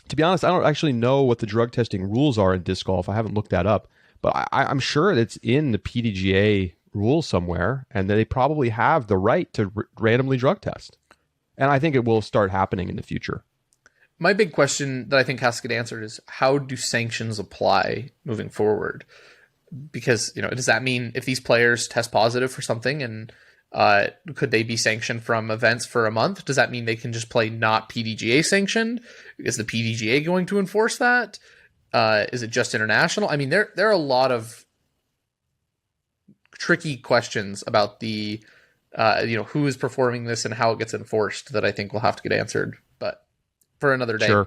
to be honest, I don't actually know what the drug testing rules are in disc golf. I haven't looked that up, but I'm sure it's in the PDGA rules somewhere, and they probably have the right to randomly drug test. And I think it will start happening in the future. My big question that I think has to get answered is, how do sanctions apply moving forward? Because, does that mean if these players test positive for something, and could they be sanctioned from events for a month? Does that mean they can just play not PDGA sanctioned? Is the PDGA going to enforce that? Is it just international? I mean, there are a lot of tricky questions about the who is performing this and how it gets enforced that I think will have to get answered, but for another day. Sure.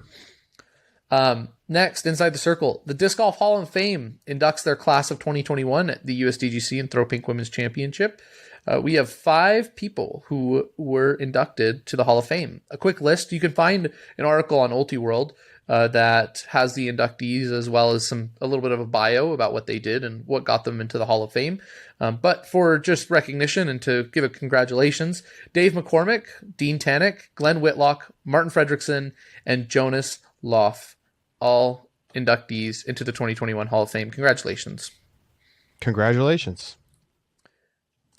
Next, inside the circle, the Disc Golf Hall of Fame inducts their class of 2021 at the USDGC and Throw Pink Women's Championship. We have 5 people who were inducted to the Hall of Fame. A quick list: you can find an article on Ultiworld that has the inductees, as well as a little bit of a bio about what they did and what got them into the Hall of Fame. But for just recognition and to give a congratulations, Dave McCormick, Dean Tannick, Glenn Whitlock, Martin Fredrickson, and Jonas Loff, all inductees into the 2021 Hall of Fame. Congratulations. Congratulations.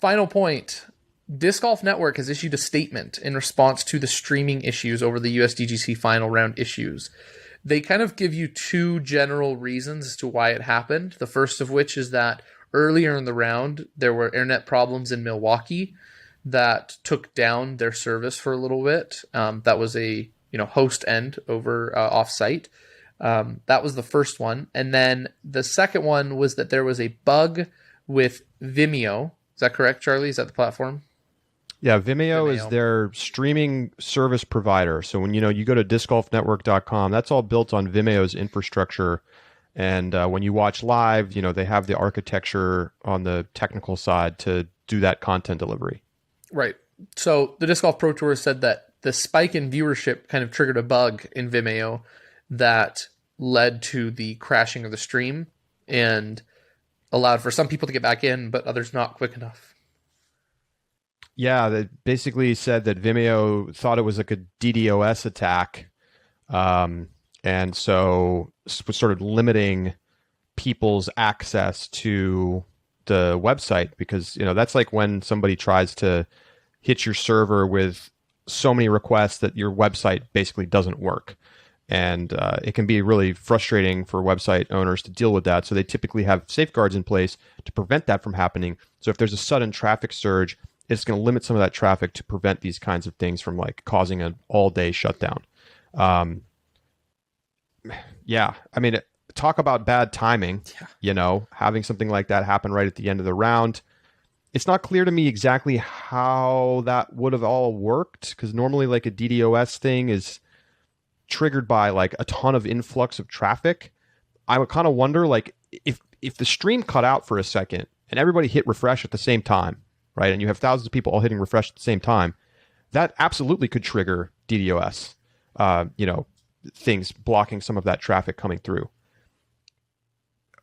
Final point. Disc Golf Network has issued a statement in response to the streaming issues over the USDGC final round issues. They kind of give you two general reasons as to why it happened. The first of which is that earlier in the round, there were internet problems in Milwaukee that took down their service for a little bit. That was a host end over offsite. That was the first one. And then the second one was that there was a bug with Vimeo. Is that correct, Charlie? Is that the platform? Yeah, Vimeo is their streaming service provider. So when you go to discgolfnetwork.com, that's all built on Vimeo's infrastructure. And when you watch live, they have the architecture on the technical side to do that content delivery. Right. So the Disc Golf Pro Tour said that the spike in viewership kind of triggered a bug in Vimeo that led to the crashing of the stream and allowed for some people to get back in, but others not quick enough. Yeah, they basically said that Vimeo thought it was like a DDoS attack, and so was sort of limiting people's access to the website because that's like when somebody tries to hit your server with so many requests that your website basically doesn't work. And it can be really frustrating for website owners to deal with that. So they typically have safeguards in place to prevent that from happening. So if there's a sudden traffic surge, it's going to limit some of that traffic to prevent these kinds of things from like causing an all-day shutdown. Yeah, I mean, talk about bad timing, having something like that happen right at the end of the round. It's not clear to me exactly how that would have all worked because normally like a DDoS thing is triggered by like a ton of influx of traffic. I would kind of wonder like if the stream cut out for a second and everybody hit refresh at the same time, right? And you have thousands of people all hitting refresh at the same time, that absolutely could trigger DDoS, things blocking some of that traffic coming through.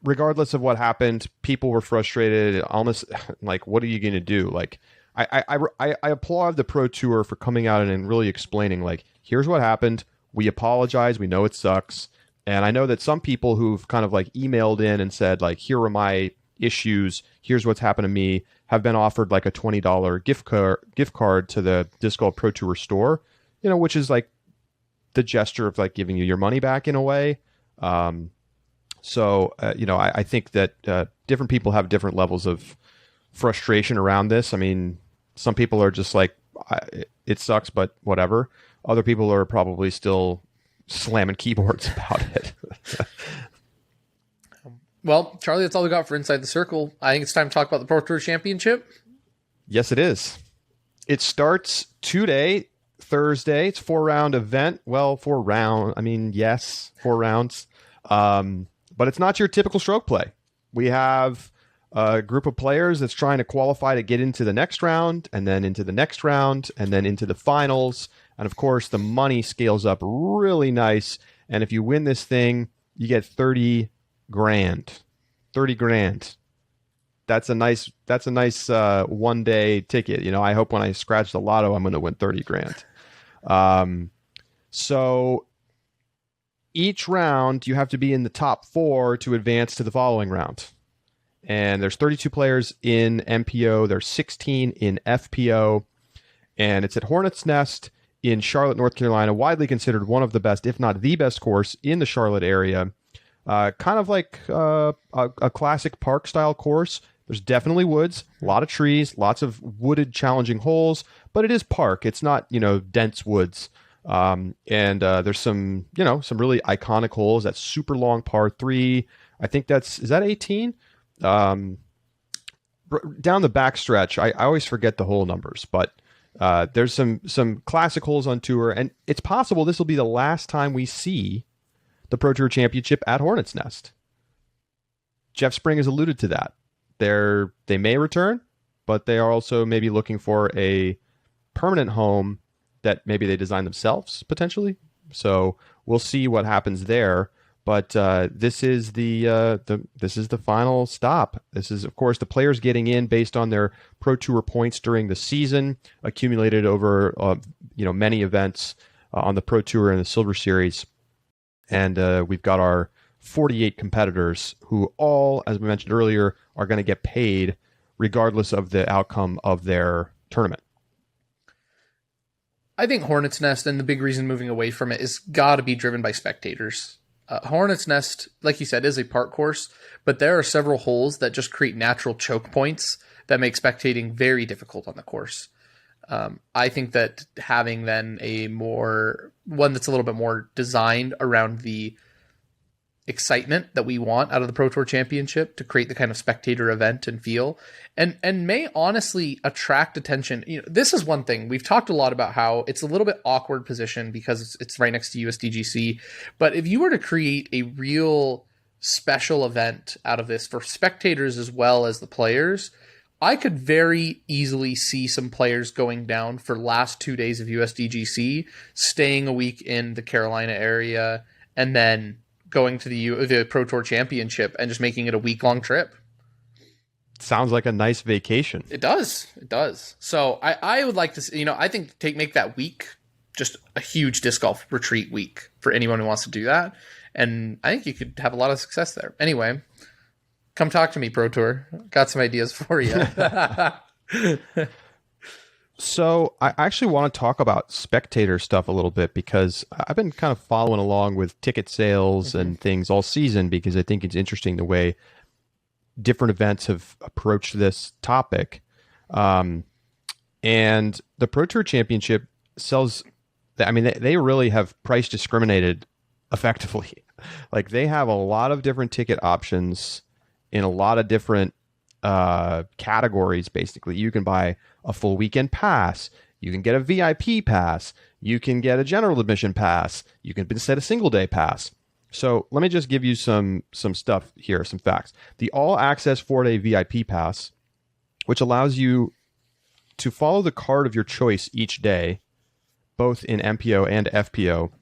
Regardless of what happened, people were frustrated. Almost like, what are you going to do? Like, I applaud the Pro Tour for coming out and really explaining, like, here's what happened. We apologize. We know it sucks. And I know that some people who've kind of like emailed in and said, like, here are my issues. Here's what's happened to me, have been offered like a $20 gift card to the Disc Golf Pro Tour store, which is like the gesture of like giving you your money back in a way. So, I think that different people have different levels of frustration around this. I mean, some people are just like, it sucks, but whatever. Other people are probably still slamming keyboards about it. Well, Charlie, that's all we got for Inside the Circle. I think it's time to talk about the Pro Tour Championship. Yes, it is. It starts today, Thursday. It's a 4-round event. Well, 4 rounds. But it's not your typical stroke play. We have a group of players that's trying to qualify to get into the next round, and then into the next round, and then into the finals. And of course, the money scales up really nice. And if you win this thing, you get 30 grand. 30 grand. That's a nice 1-day ticket. I hope when I scratch the lotto, I'm going to win 30 grand. So each round, you have to be in the top 4 to advance to the following round. And there's 32 players in MPO. There's 16 in FPO. And it's at Hornets Nest in Charlotte, North Carolina, widely considered one of the best, if not the best course in the Charlotte area. Kind of like a classic park-style course. There's definitely woods, a lot of trees, lots of wooded, challenging holes, but it is park. It's not, dense woods. And there's some really iconic holes. That super long par 3. I think is that 18? Down the backstretch, I always forget the hole numbers, but there's some classic holes on tour, and it's possible this will be the last time we see the Pro Tour Championship at Hornets Nest. Jeff Spring has alluded to that. They may return, but they are also maybe looking for a permanent home that maybe they design themselves potentially. So we'll see what happens there. But this is the final stop. This is, of course, the players getting in based on their Pro Tour points during the season, accumulated over many events on the Pro Tour and the Silver Series. And we've got our 48 competitors who all, as we mentioned earlier, are going to get paid regardless of the outcome of their tournament. I think Hornet's Nest, and the big reason moving away from it, is got to be driven by spectators. Hornet's Nest, like you said, is a park course, but there are several holes that just create natural choke points that make spectating very difficult on the course. I think that having then one that's a little bit more designed around the excitement that we want out of the Pro Tour Championship to create the kind of spectator event and feel, and may honestly attract attention. This is one thing we've talked a lot about, how it's a little bit awkward position because it's right next to USDGC. But if you were to create a real special event out of this for spectators as well as the players, I could very easily see some players going down for last 2 days of USDGC, staying a week in the Carolina area, and then going to the Pro Tour Championship and just making it a week-long trip. Sounds like a nice vacation. It does. So I would like to, I think make that week just a huge disc golf retreat week for anyone who wants to do that. And I think you could have a lot of success there. Anyway, come talk to me, Pro Tour. Got some ideas for you. So I actually want to talk about spectator stuff a little bit, because I've been kind of following along with ticket sales and things all season, because I think it's interesting the way different events have approached this topic. And the Pro Tour Championship sells, they really have price discriminated effectively. Like, they have a lot of different ticket options in a lot of different categories. Basically, you can buy a full weekend pass, you can get a VIP pass, you can get a general admission pass, you can set a single day pass. So let me just give you some stuff here, some facts. The all access 4-day VIP pass, which allows you to follow the card of your choice each day, both in MPO and FPO,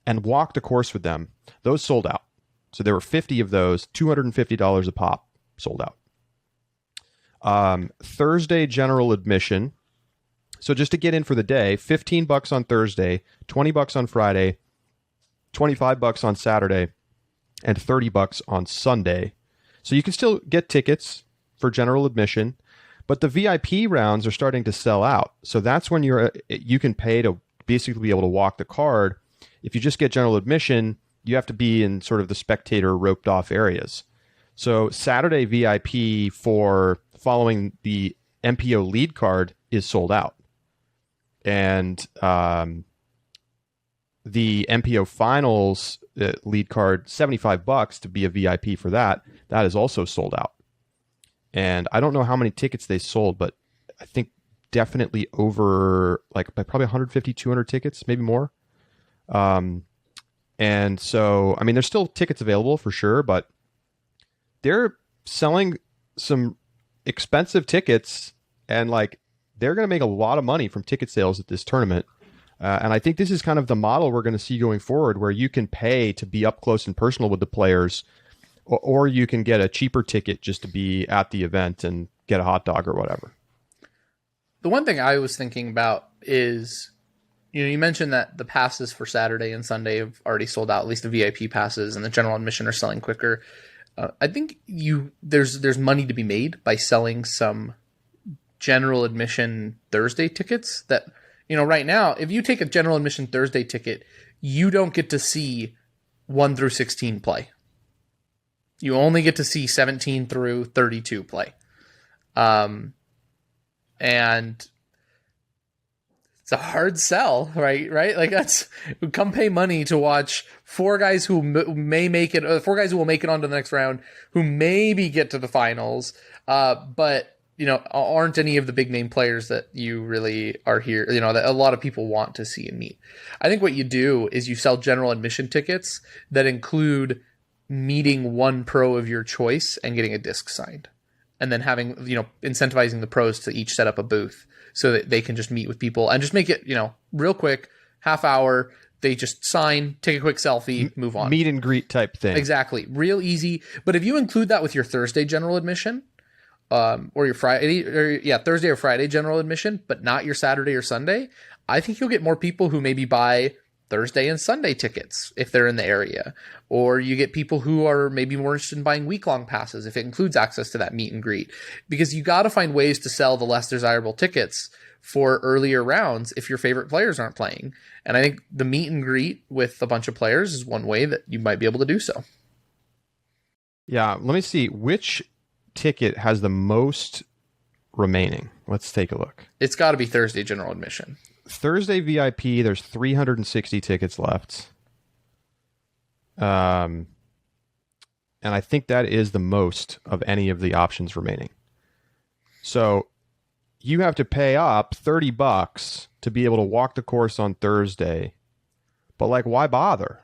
and walk the course with them. Those sold out. So there were 50 of those, $250 a pop, sold out. Thursday general admission. So just to get in for the day, $15 on Thursday, $20 on Friday, $25 on Saturday, and $30 on Sunday. So you can still get tickets for general admission, but the VIP rounds are starting to sell out. So that's when you can pay to basically be able to walk the card. If you just get general admission, you have to be in sort of the spectator roped off areas. So Saturday VIP for following the MPO lead card is sold out. And the MPO finals lead card, $75 to be a VIP for that is also sold out. And I don't know how many tickets they sold, but I think definitely over by probably 150, 200 tickets, maybe more. And so, there's still tickets available for sure, but they're selling some expensive tickets, and they're going to make a lot of money from ticket sales at this tournament. And I think this is kind of the model we're going to see going forward, where you can pay to be up close and personal with the players, or you can get a cheaper ticket just to be at the event and get a hot dog or whatever. The one thing I was thinking about is, you mentioned that the passes for Saturday and Sunday have already sold out, at least the VIP passes, and the general admission are selling quicker. I think there's money to be made by selling some general admission Thursday tickets that, right now, if you take a general admission Thursday ticket, you don't get to see 1 through 16 play. You only get to see 17 through 32 play. And it's a hard sell, right? That's, come pay money to watch 4 guys who may make it, 4 guys who will make it onto the next round, who maybe get to the finals, but aren't any of the big name players that you really are here, that a lot of people want to see and meet. I think what you do is you sell general admission tickets that include meeting one pro of your choice and getting a disc signed, and then having, incentivizing the pros to each set up a booth so that they can just meet with people and just make it, real quick, half hour. They just sign, take a quick selfie, move on. Meet and greet type thing. Exactly. Real easy. But if you include that with your Thursday general admission, or your Thursday or Friday general admission, but not your Saturday or Sunday, I think you'll get more people who maybe buy Thursday and Sunday tickets if they're in the area, or you get people who are maybe more interested in buying week-long passes if it includes access to that meet and greet, because you got to find ways to sell the less desirable tickets for earlier rounds if your favorite players aren't playing. And I think the meet and greet with a bunch of players is one way that you might be able to do so. Yeah, let me see which ticket has the most remaining. Let's take a look. It's got to be Thursday general admission. Thursday VIP, there's 360 tickets left. And I think that is the most of any of the options remaining. So you have to pay up $30 to be able to walk the course on Thursday. But like, why bother?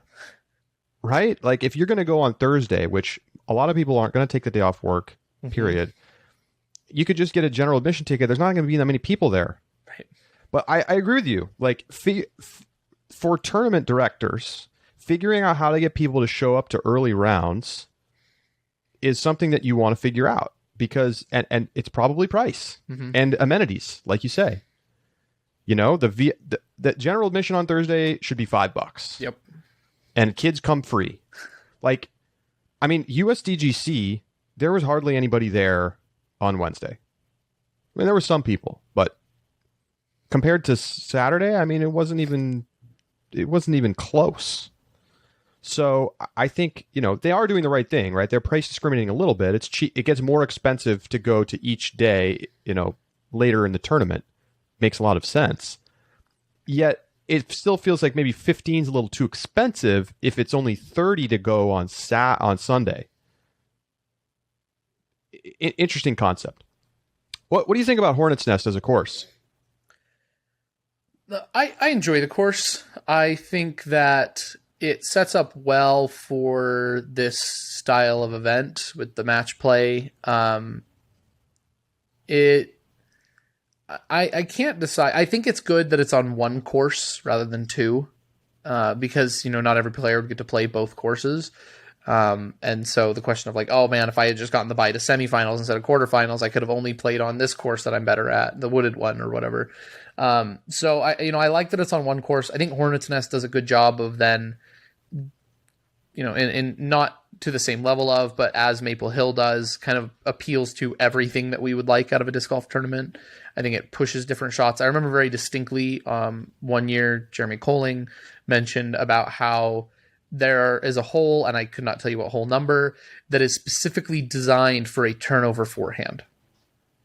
Right? Like, if you're going to go on Thursday, which a lot of people aren't going to take the day off work, period, you could just get a general admission ticket. There's not going to be that many people there. Right. But I agree with you. Like, for tournament directors, figuring out how to get people to show up to early rounds is something that you want to figure out, because and it's probably price and amenities, like you say. You know, the general admission on Thursday should be $5. Yep. And kids come free. Like, I mean, USDGC, there was hardly anybody there on Wednesday. I mean, there were some people, but compared to Saturday, I mean, it wasn't even close. So I think, you know, they are doing the right thing, right? They're price discriminating a little bit. It's cheap. It gets more expensive to go to each day, you know, later in the tournament. Makes a lot of sense. Yet it still feels like maybe 15 is a little too expensive if it's only 30 to go on Sunday. Interesting concept. What do you think about Hornets Nest as a course? I enjoy the course. I think that it sets up well for this style of event with the match play. I can't decide. I think it's good that it's on one course rather than two, because, you know, not every player would get to play both courses. And so the question of like, oh man, if I had just gotten the bye to semifinals instead of quarterfinals, I could have only played on this course that I'm better at, the wooded one or whatever. So I like that it's on one course. I think Hornets Nest does a good job of then, you know, and not to the same level of, but as Maple Hill does, kind of appeals to everything that we would like out of a disc golf tournament. I think it pushes different shots. I remember very distinctly, one year, Jeremy Colling mentioned about how there is a hole, and I could not tell you what hole number, that is specifically designed for a turnover forehand.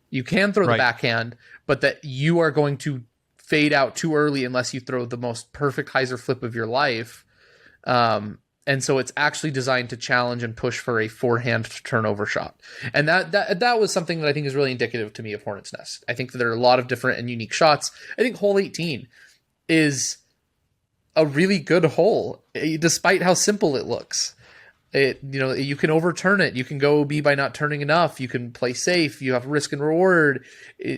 You can throw the backhand, but that you are going to fade out too early unless you throw the most perfect hyzer flip of your life. And so it's actually designed to challenge and push for a forehand turnover shot. And that was something that I think is really indicative to me of Hornets Nest. I think that there are a lot of different and unique shots. I think hole 18 is a really good hole, despite how simple it looks. You can overturn it. You can go B by not turning enough. You can play safe. You have risk and reward.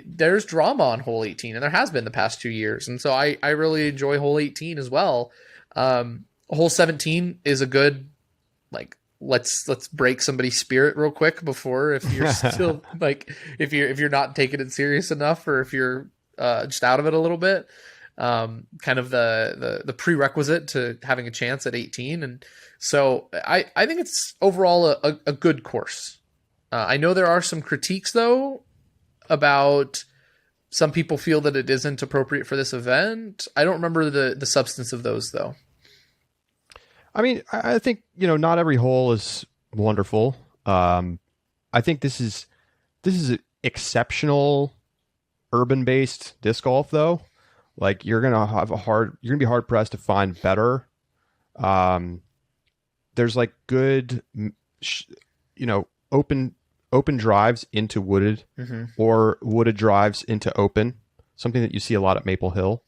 There's drama on hole 18, and there has been the past 2 years. And so I really enjoy hole 18 as well. Hole 17 is a good, like, let's break somebody's spirit real quick before, if you're still like, if you're not taking it serious enough, or if you're just out of it a little bit. Kind of the prerequisite to having a chance at 18. And so I think it's overall a good course. I know there are some critiques though about some people feel that it isn't appropriate for this event. I don't remember the substance of those though. I mean, I think, you know, not every hole is wonderful. I think this is exceptional urban-based disc golf though. Like, you're gonna be hard pressed to find better. There's like good, you know, open drives into wooded, or wooded drives into open. Something that you see a lot at Maple Hill.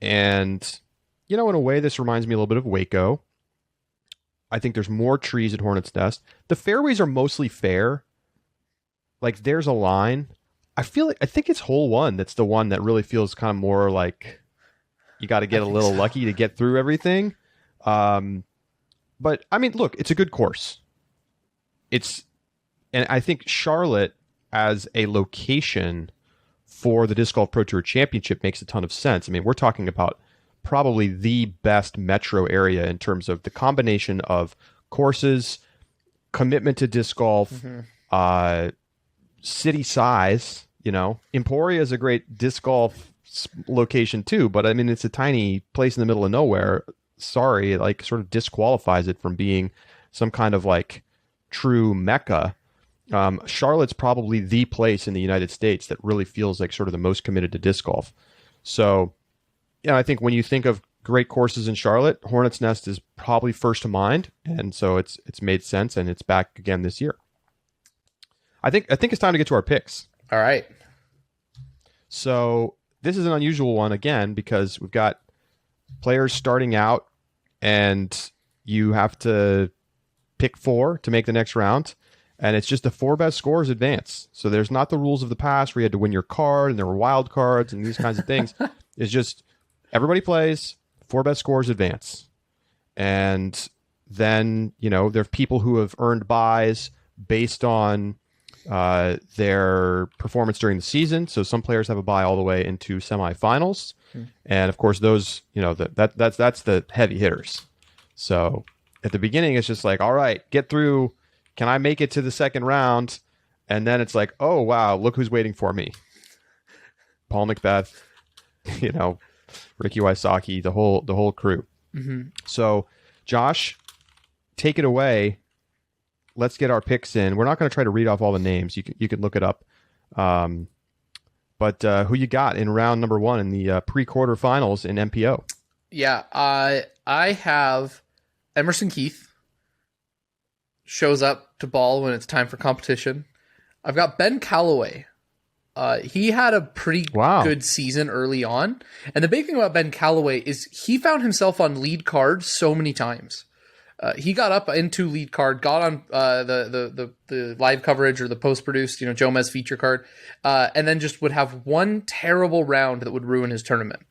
And, you know, in a way, this reminds me a little bit of Waco. I think there's more trees at Hornets Nest. The fairways are mostly fair. Like, there's a line. I think it's hole 1 that's the one that really feels kind of more like you got to get a little lucky to get through everything. But I mean, look, it's a good course. And I think Charlotte as a location for the Disc Golf Pro Tour Championship makes a ton of sense. I mean, we're talking about probably the best metro area in terms of the combination of courses, commitment to disc golf, city size. Emporia is a great disc golf location too, but I mean, it's a tiny place in the middle of nowhere. Sorry, like sort of disqualifies it from being some kind of like true mecca. Charlotte's probably the place in the United States that really feels like sort of the most committed to disc golf. So, I think when you think of great courses in Charlotte, Hornets Nest is probably first to mind, and so it's made sense, and it's back again this year. I think it's time to get to our picks. All right. So this is an unusual one again because we've got players starting out, and you have to pick 4 to make the next round. And it's just the 4 best scores advance. So there's not the rules of the past where you had to win your card and there were wild cards and these kinds of things. It's just everybody plays, 4 best scores advance. And then, there are people who have earned buys based on their performance during the season. So some players have a buy all the way into semifinals. And of course, those, that's the heavy hitters. So at the beginning, it's just like, all right, get through. Can I make it to the second round? And then it's like, oh, wow, look who's waiting for me. Paul Macbeth, Ricky Wysocki, the whole crew. So, Josh, take it away. Let's get our picks in. We're not going to try to read off all the names. You can look it up. But who you got in round number 1 in the pre-quarterfinals in MPO? Yeah, I have Emerson Keith. Shows up to ball when it's time for competition. I've got Ben Calloway. He had a pretty good season early on. And the big thing about Ben Calloway is he found himself on lead card so many times. He got up into lead card, got on the live coverage or the post-produced, Jomez feature card, and then just would have one terrible round that would ruin his tournament.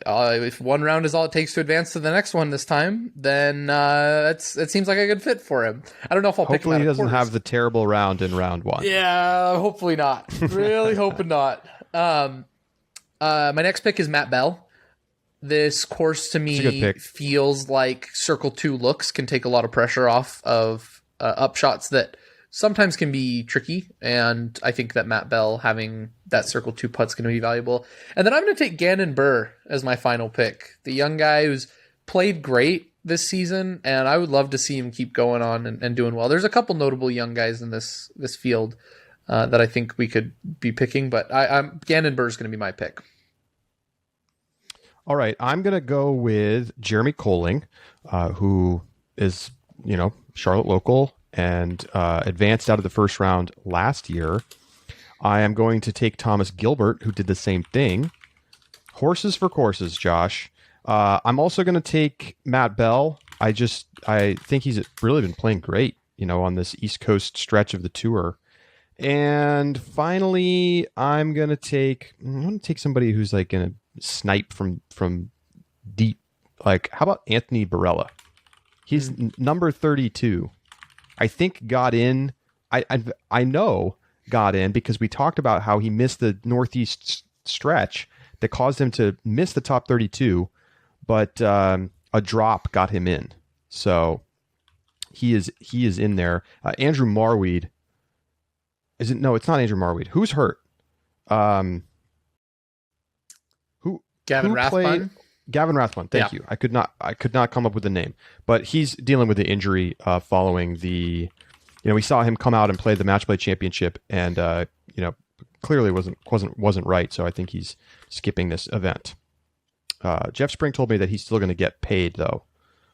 If one round is all it takes to advance to the next one this time, then it seems like a good fit for him. I don't know if I'll pick him. Hopefully he doesn't have the terrible round in round 1. Yeah, hopefully not. Really hoping not. My next pick is Matt Bell. This course to me feels like Circle 2 looks can take a lot of pressure off of upshots that sometimes can be tricky, and I think that Matt Bell having that Circle 2 putt's going to be valuable. And then I'm going to take Gannon Burr as my final pick. The young guy who's played great this season, and I would love to see him keep going on and doing well. There's a couple notable young guys in this field that I think we could be picking, but Gannon Burr is going to be my pick. All right, I'm going to go with Jeremy Colling, who is, Charlotte local, and advanced out of the first round last year. I am going to take Thomas Gilbert, who did the same thing. Horses for courses, Josh. I'm also going to take Matt Bell. I think he's really been playing great, on this East Coast stretch of the tour. And finally, I'm going to take somebody who's like going to snipe from deep. Like, how about Anthony Barella? He's number 32. I think got in. I know got in because we talked about how he missed the Northeast stretch that caused him to miss the top 32, but a drop got him in. So he is in there. Andrew Marweed. Is it? No, it's not Andrew Marweed. Who's hurt? Gavin Rathbun. Gavin Rathbun. Thank you. I could not come up with the name, but he's dealing with the injury following the. We saw him come out and play the match play championship, and clearly wasn't right. So I think he's skipping this event. Jeff Spring told me that he's still going to get paid though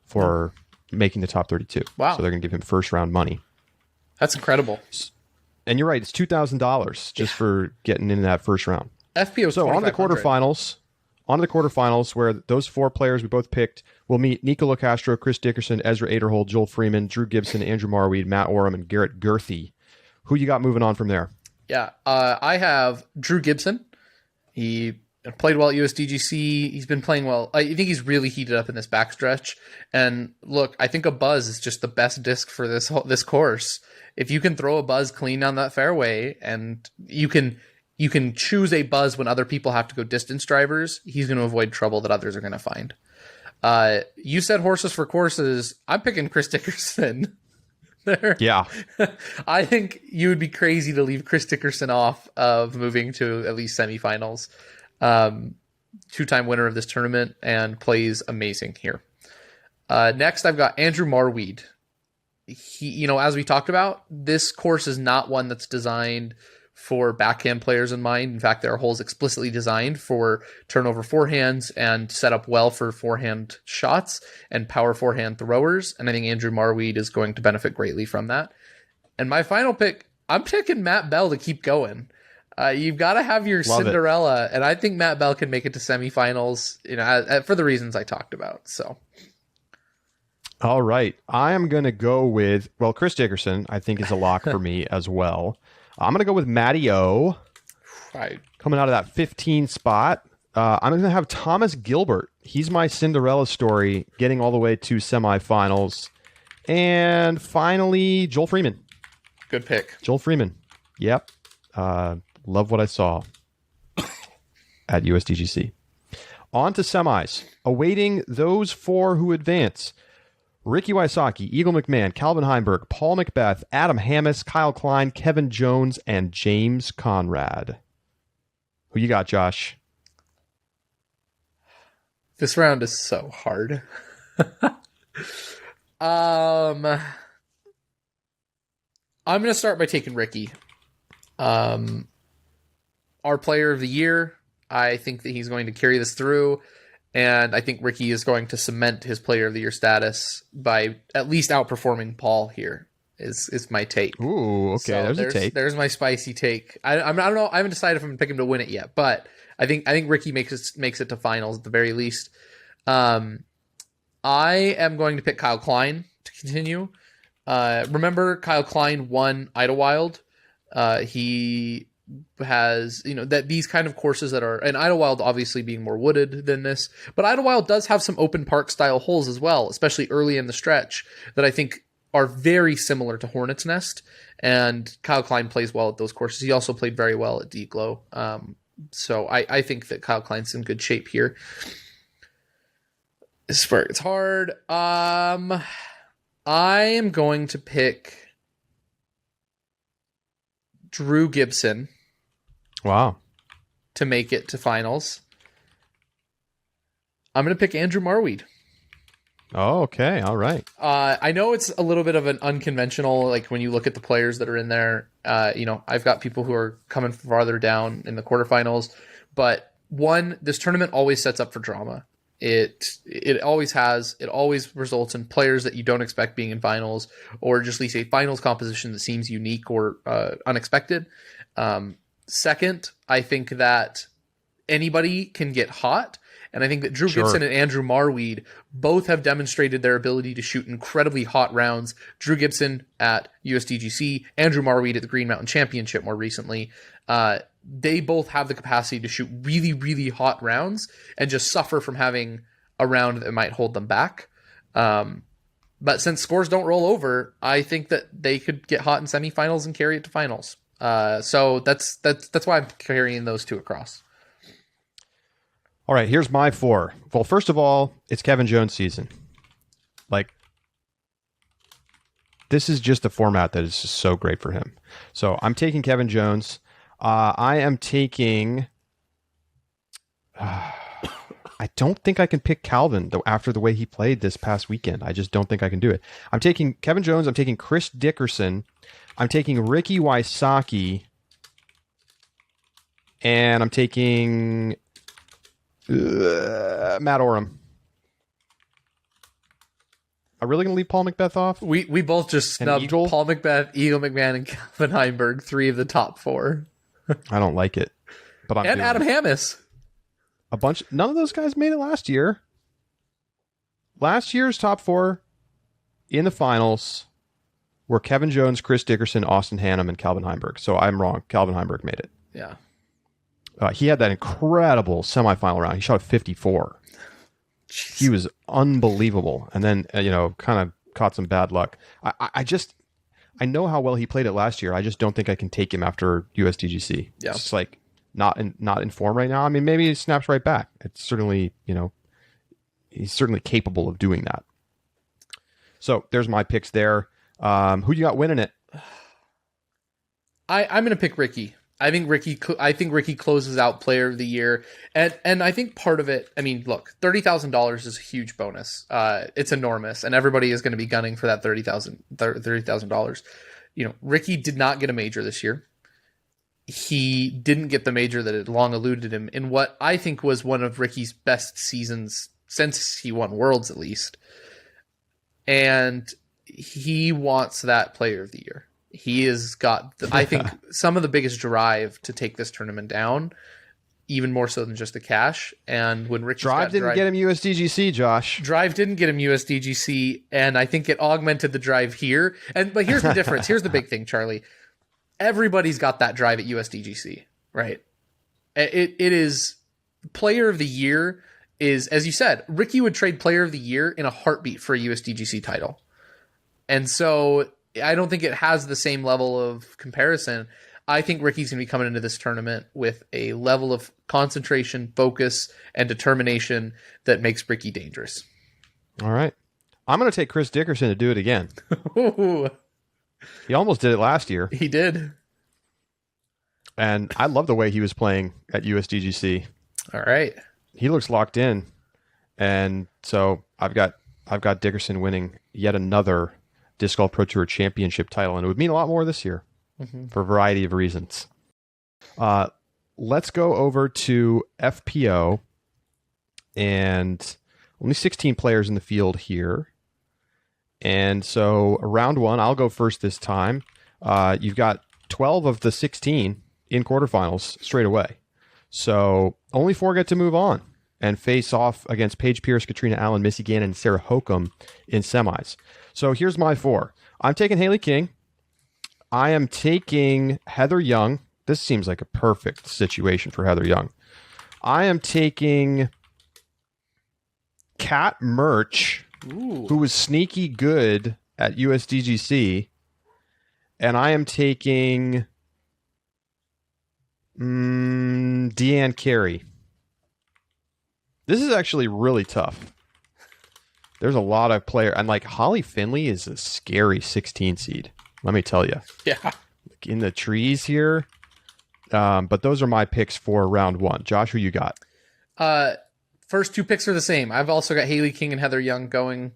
for making the top 32. Wow! So they're going to give him first round money. That's incredible. And you're right; it's $2,000 just for getting into that first round. FPO. So on to the quarterfinals. On to the quarterfinals, where those 4 players we both picked will meet Nicola Castro, Chris Dickerson, Ezra Aderhold, Joel Freeman, Drew Gibson, Andrew Marweed, Matt Oram, and Garrett Gerthy. Who you got moving on from there? Yeah, I have Drew Gibson. He played well at USDGC. He's been playing well. I think he's really heated up in this backstretch. And look, I think a buzz is just the best disc for this course. If you can throw a buzz clean down that fairway, and you can you can choose a buzz when other people have to go distance drivers. He's going to avoid trouble that others are going to find. You said horses for courses. I'm picking Chris Dickerson. There. Yeah. I think you would be crazy to leave Chris Dickerson off of moving to at least semifinals. 2-time winner of this tournament and plays amazing here. Next, I've got Andrew Marweed. He, as we talked about, this course is not one that's designed for backhand players in mind. In fact, there are holes explicitly designed for turnover forehands and set up well for forehand shots and power forehand throwers. And I think Andrew Marweed is going to benefit greatly from that. And my final pick, I'm picking Matt Bell to keep going. You've got to have your Cinderella, and I think Matt Bell can make it to semifinals, for the reasons I talked about. So, all right, I am going to go with Chris Dickerson. I think is a lock for me as well. I'm going to go with Matty O. Right. Coming out of that 15 spot. I'm going to have Thomas Gilbert. He's my Cinderella story, getting all the way to semifinals. And finally, Joel Freeman. Good pick. Joel Freeman. Yep. Love what I saw at USDGC. On to semis. Awaiting those 4 who advance. Ricky Wysocki, Eagle McMahon, Calvin Heimberg, Paul Macbeth, Adam Hammis, Kyle Klein, Kevin Jones, and James Conrad. Who you got, Josh? This round is so hard. I'm going to start by taking Ricky. Our player of the year. I think that he's going to carry this through. And I think Ricky is going to cement his player of the year status by at least outperforming Paul here is my take. Ooh, okay. So there's a take. There's my spicy take. I don't know. I haven't decided if I'm going to pick him to win it yet, but I think Ricky makes it to finals at the very least. I am going to pick Kyle Klein to continue. Remember, Kyle Klein won Idlewild. He has, that these kind of courses that are, and Idlewild obviously being more wooded than this, but Idlewild does have some open park style holes as well, especially early in the stretch, that I think are very similar to Hornet's Nest. And Kyle Klein plays well at those courses. He also played very well at Deglow. So I think that Kyle Klein's in good shape here. It's hard. I am going to pick Drew Gibson. Wow. To make it to finals. I'm going to pick Andrew Marweed. Oh, okay. All right. I know it's a little bit of an unconventional, like when you look at the players that are in there, I've got people who are coming farther down in the quarterfinals, but this tournament always sets up for drama. It always has. It always results in players that you don't expect being in finals, or just at least a finals composition that seems unique or unexpected. Second, I think that anybody can get hot. And I think that Drew Gibson and Andrew Marweed both have demonstrated their ability to shoot incredibly hot rounds. Drew Gibson at USDGC, Andrew Marweed at the Green Mountain Championship more recently. They both have the capacity to shoot really, really hot rounds and just suffer from having a round that might hold them back. But since scores don't roll over, I think that they could get hot in semifinals and carry it to finals. So that's why I'm carrying those two across. All right, here's my 4. Well, first of all, it's Kevin Jones season. This is just a format that is just so great for him. So I'm taking Kevin Jones. I am taking... I don't think I can pick Calvin, though, after the way he played this past weekend. I just don't think I can do it. I'm taking Kevin Jones. I'm taking Chris Dickerson. I'm taking Ricky Wysocki. And I'm taking... Matt Oram. I'm really going to leave Paul Macbeth off? We both just snubbed Paul Macbeth, Eagle McMahon, and Calvin Heimberg, 3 of the top 4. I don't like it. But I'm and Adam Hammis. None of those guys made it last year. Last year's top 4 in the finals were Kevin Jones, Chris Dickerson, Austin Hannum, and Calvin Heimberg. So I'm wrong. Calvin Heimberg made it. Yeah. He had that incredible semifinal round. He shot 54. Jeez. He was unbelievable. And then, kind of caught some bad luck. I know how well he played it last year. I just don't think I can take him after USDGC. Yeah. It's like not in form right now. I mean, maybe he snaps right back. It's certainly, he's certainly capable of doing that. So there's my picks there. Who you got winning it? I'm going to pick Ricky. I think Ricky closes out Player of the Year, and I think part of it. I mean, look, $30,000 is a huge bonus. It's enormous, and everybody is going to be gunning for that $30,000. Ricky did not get a major this year. He didn't get the major that had long eluded him in what I think was one of Ricky's best seasons since he won Worlds, at least. And he wants that Player of the Year. He has got, I think, some of the biggest drive to take this tournament down, even more so than just the cash. And when Ricky Drive didn't get him USDGC, Josh. Drive didn't get him USDGC, and I think it augmented the drive here. But here's the difference. Here's the big thing, Charlie. Everybody's got that drive at USDGC, right? It is Player of the Year is, as you said, Ricky would trade Player of the Year in a heartbeat for a USDGC title. And so I don't think it has the same level of comparison. I think Ricky's going to be coming into this tournament with a level of concentration, focus, and determination that makes Ricky dangerous. All right. I'm going to take Chris Dickerson to do it again. Ooh. He almost did it last year. He did. And I love the way he was playing at USDGC. All right. He looks locked in. And so I've got Dickerson winning yet another Disc Golf Pro Tour Championship title, and it would mean a lot more this year for a variety of reasons. Let's go over to FPO, and only 16 players in the field here. And so round one, I'll go first this time. You've got 12 of the 16 in quarterfinals straight away. So only 4 get to move on and face off against Paige Pierce, Katrina Allen, Missy Gannon, and Sarah Hokum in semis. So here's my 4. I'm taking Haley King. I am taking Heather Young. This seems like a perfect situation for Heather Young. I am taking Kat Murch, who was sneaky good at USDGC. And I am taking Deanne Carey. This is actually really tough. There's a lot of players, and like Holly Finley is a scary 16 seed. Let me tell you. Yeah. Like in the trees here. But those are my picks for round one. Josh, who you got? First 2 picks are the same. I've also got Haley King and Heather Young going.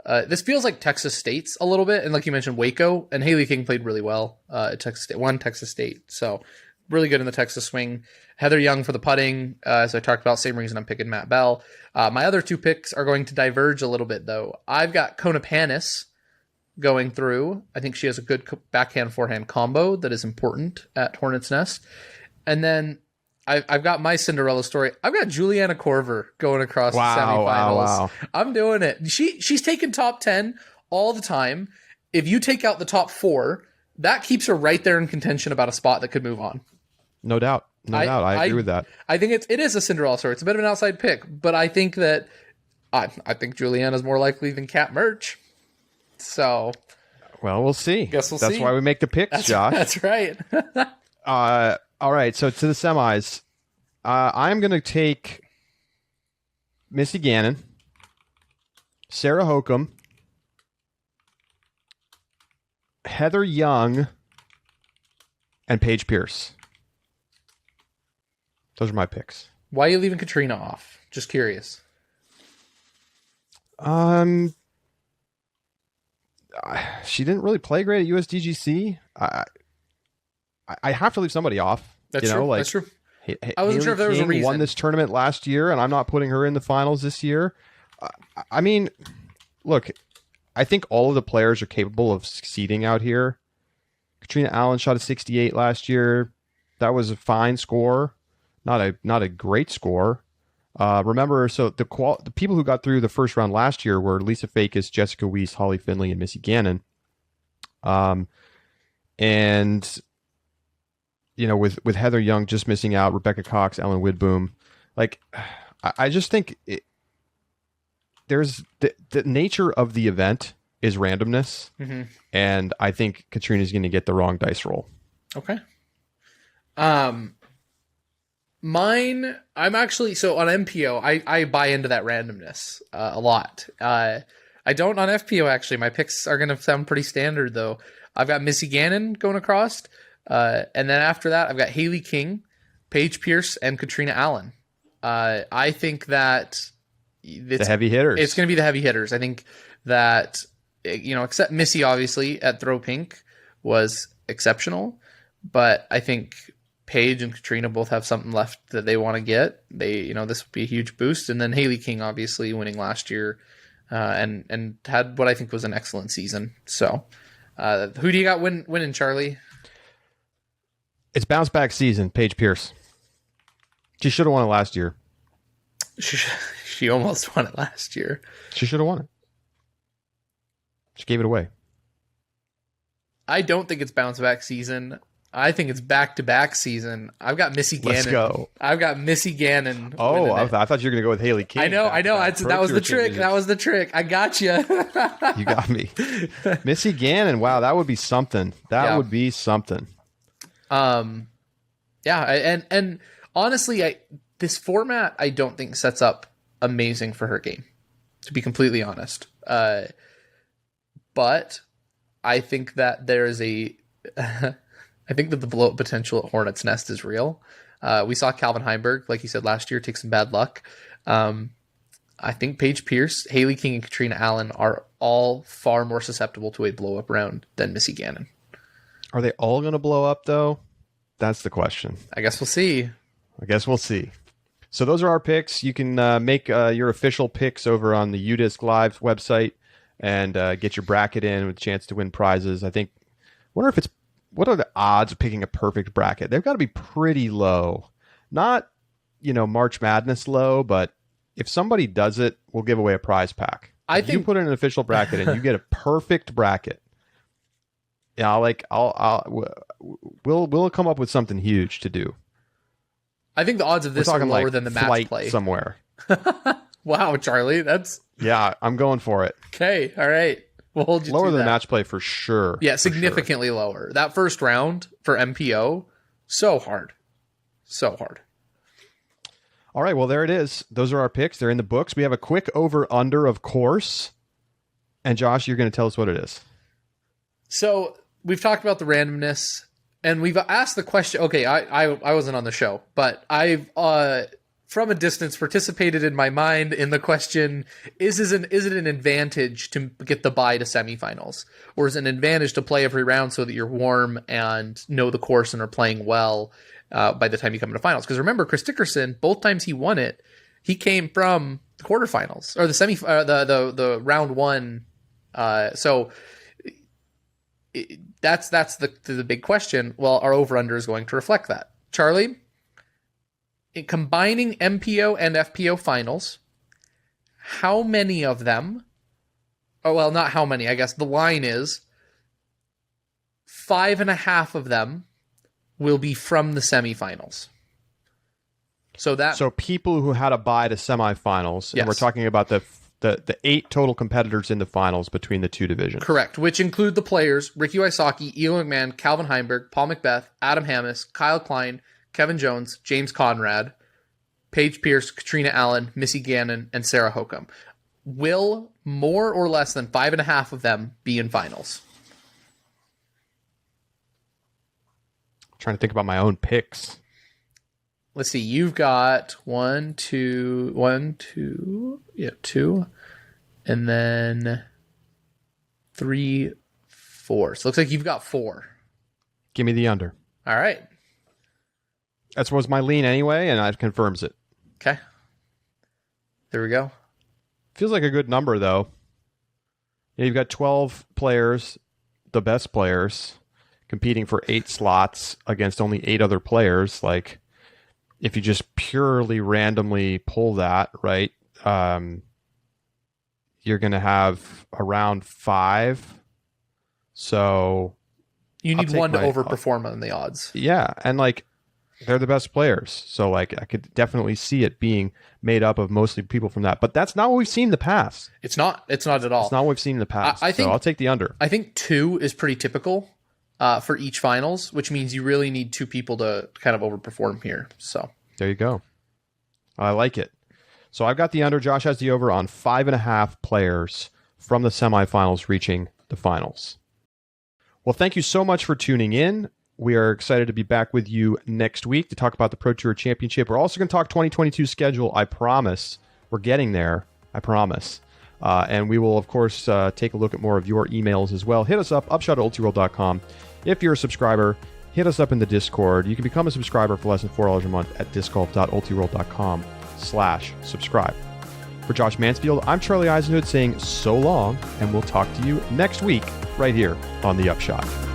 This feels like Texas State's a little bit, and like you mentioned, Waco, and Haley King played really well at Texas State. Won Texas State, so really good in the Texas swing. Heather Young for the putting, as I talked about, same reason I'm picking Matt Bell. My other 2 picks are going to diverge a little bit, though. I've got Kona Panis going through. I think she has a good backhand-forehand combo that is important at Hornets Nest. And then I've got my Cinderella story. I've got Juliana Korver going across the semifinals. Wow. I'm doing it. She's taken top 10 all the time. If you take out the top 4, that keeps her right there in contention about a spot that could move on. No doubt. No doubt. I agree with that. I think it is a Cinderella story. It's a bit of an outside pick, but I think that I think Juliana's more likely than Kat Murch. So, well, we'll see. Guess we'll see. That's why we make the picks, Josh. That's right. All right. So to the semis, I'm going to take Missy Gannon, Sarah Hokum, Heather Young, and Paige Pierce. Those are my picks. Why are you leaving Katrina off? Just curious. She didn't really play great at USDGC. I have to leave somebody off. That's true. That's true. I wasn't sure if there was a reason. Won this tournament last year, and I'm not putting her in the finals this year. I mean, look, I think all of the players are capable of succeeding out here. Katrina Allen shot a 68 last year. That was a fine score, not a great score. Remember, so the people who got through the first round last year were Lisa Fakis, Jessica Weiss, Holly Finley, and Missy Gannon. And you know, with Heather Young just missing out, Rebecca Cox, Ellen Widboom, like I just think there's the nature of the event is randomness, and I think Katrina's going to get the wrong dice roll. Okay. Mine, I'm actually, so on MPO, I buy into that randomness a lot. I don't on FPO, actually. My picks are going to sound pretty standard, though. I've got Missy Gannon going across. And then after that, I've got Haley King, Paige Pierce, and Katrina Allen. I think that The heavy hitters. It's going to be the heavy hitters. I think that, except Missy, obviously, at Throw Pink was exceptional. But I think Paige and Katrina both have something left that they want to get. This would be a huge boost. And then Haley King, obviously, winning last year and had what I think was an excellent season. So who do you got winning, Charlie? It's bounce back season, Paige Pierce. She should have won it last year. She almost won it last year. She should have won it. She gave it away. I don't think it's bounce back season. I think it's back-to-back season. I've got Missy Gannon. Let's go. I've got Missy Gannon. Oh, I thought you were going to go with Haley King. I know. That was the trick. That was the trick. I got you. You got me. Missy Gannon. Wow, that would be something. That would be something. Yeah, and honestly, this format I don't think sets up amazing for her game, to be completely honest. But I think that there is I think that the blow up potential at Hornets Nest is real. We saw Calvin Heimberg, like you said last year, take some bad luck. I think Paige Pierce, Haley King, and Katrina Allen are all far more susceptible to a blow up round than Missy Gannon. Are they all going to blow up, though? That's the question. I guess we'll see. So those are our picks. You can make your official picks over on the UDisc Live website and get your bracket in with a chance to win prizes. What are the odds of picking a perfect bracket? They've got to be pretty low. Not, March Madness low, but if somebody does it, we'll give away a prize pack. If you put in an official bracket and you get a perfect bracket, we'll come up with something huge to do. I think the odds of this are lower than the match play somewhere. Wow, Charlie, yeah, I'm going for it. Okay, all right. We'll hold you lower to than that. match play for sure. Yeah, significantly lower. That first round for MPO, so hard. All right, well, there it is. Those are our picks. They're in the books. We have a quick over-under, of course. And Josh, you're going to tell us what it is. So we've talked about the randomness, and we've asked the question. Okay, I wasn't on the show, but I've from a distance participated in my mind in the question: is it an advantage to get the bye to semifinals, or is it an advantage to play every round so that you're warm and know the course and are playing well by the time you come into finals? Because remember, Chris Dickerson, both times he won it, he came from the quarterfinals or the round one. So that's the big question. Well, our over-under is going to reflect that. Charlie, in combining MPO and FPO finals, how many of them, not how many, I guess the line is 5.5 of them will be from the semifinals. So people who had a bye to semifinals, yes. And we're talking about the 8 total competitors in the finals between the two divisions. Correct, which include the players Ricky Wysocki, Elo McMahon, Calvin Heimberg, Paul Macbeth, Adam Hammis, Kyle Klein, Kevin Jones, James Conrad, Paige Pierce, Katrina Allen, Missy Gannon, and Sarah Hokum. Will more or less than 5.5 of them be in finals? I'm trying to think about my own picks. Let's see. You've got 2, and then 3, 4. So it looks like you've got 4. Give me the under. All right. That was my lean anyway, and it confirms it. Okay. There we go. Feels like a good number, though. You've got 12 players, the best players, competing for 8 slots against only 8 other players. Like, if you just purely randomly pull that, right, you're going to have around 5. So you need one to overperform on the odds. Yeah, and they're the best players. So I could definitely see it being made up of mostly people from that. But that's not what we've seen in the past. It's not at all. It's not what we've seen in the past. I think, so I'll take the under. I think 2 is pretty typical for each finals, which means you really need 2 people to kind of overperform here. So There you go. I like it. So I've got the under. Josh has the over on 5.5 players from the semifinals reaching the finals. Well, thank you so much for tuning in. We are excited to be back with you next week to talk about the Pro Tour Championship. We're also going to talk 2022 schedule. I promise. We're getting there. I promise. And we will, of course, take a look at more of your emails as well. Hit us up, upshot@ultiworld.com. If you're a subscriber, hit us up in the Discord. You can become a subscriber for less than $4 a month at discgolf.ultiworld.com/subscribe. For Josh Mansfield, I'm Charlie Eisenhood saying so long, and we'll talk to you next week right here on The Upshot.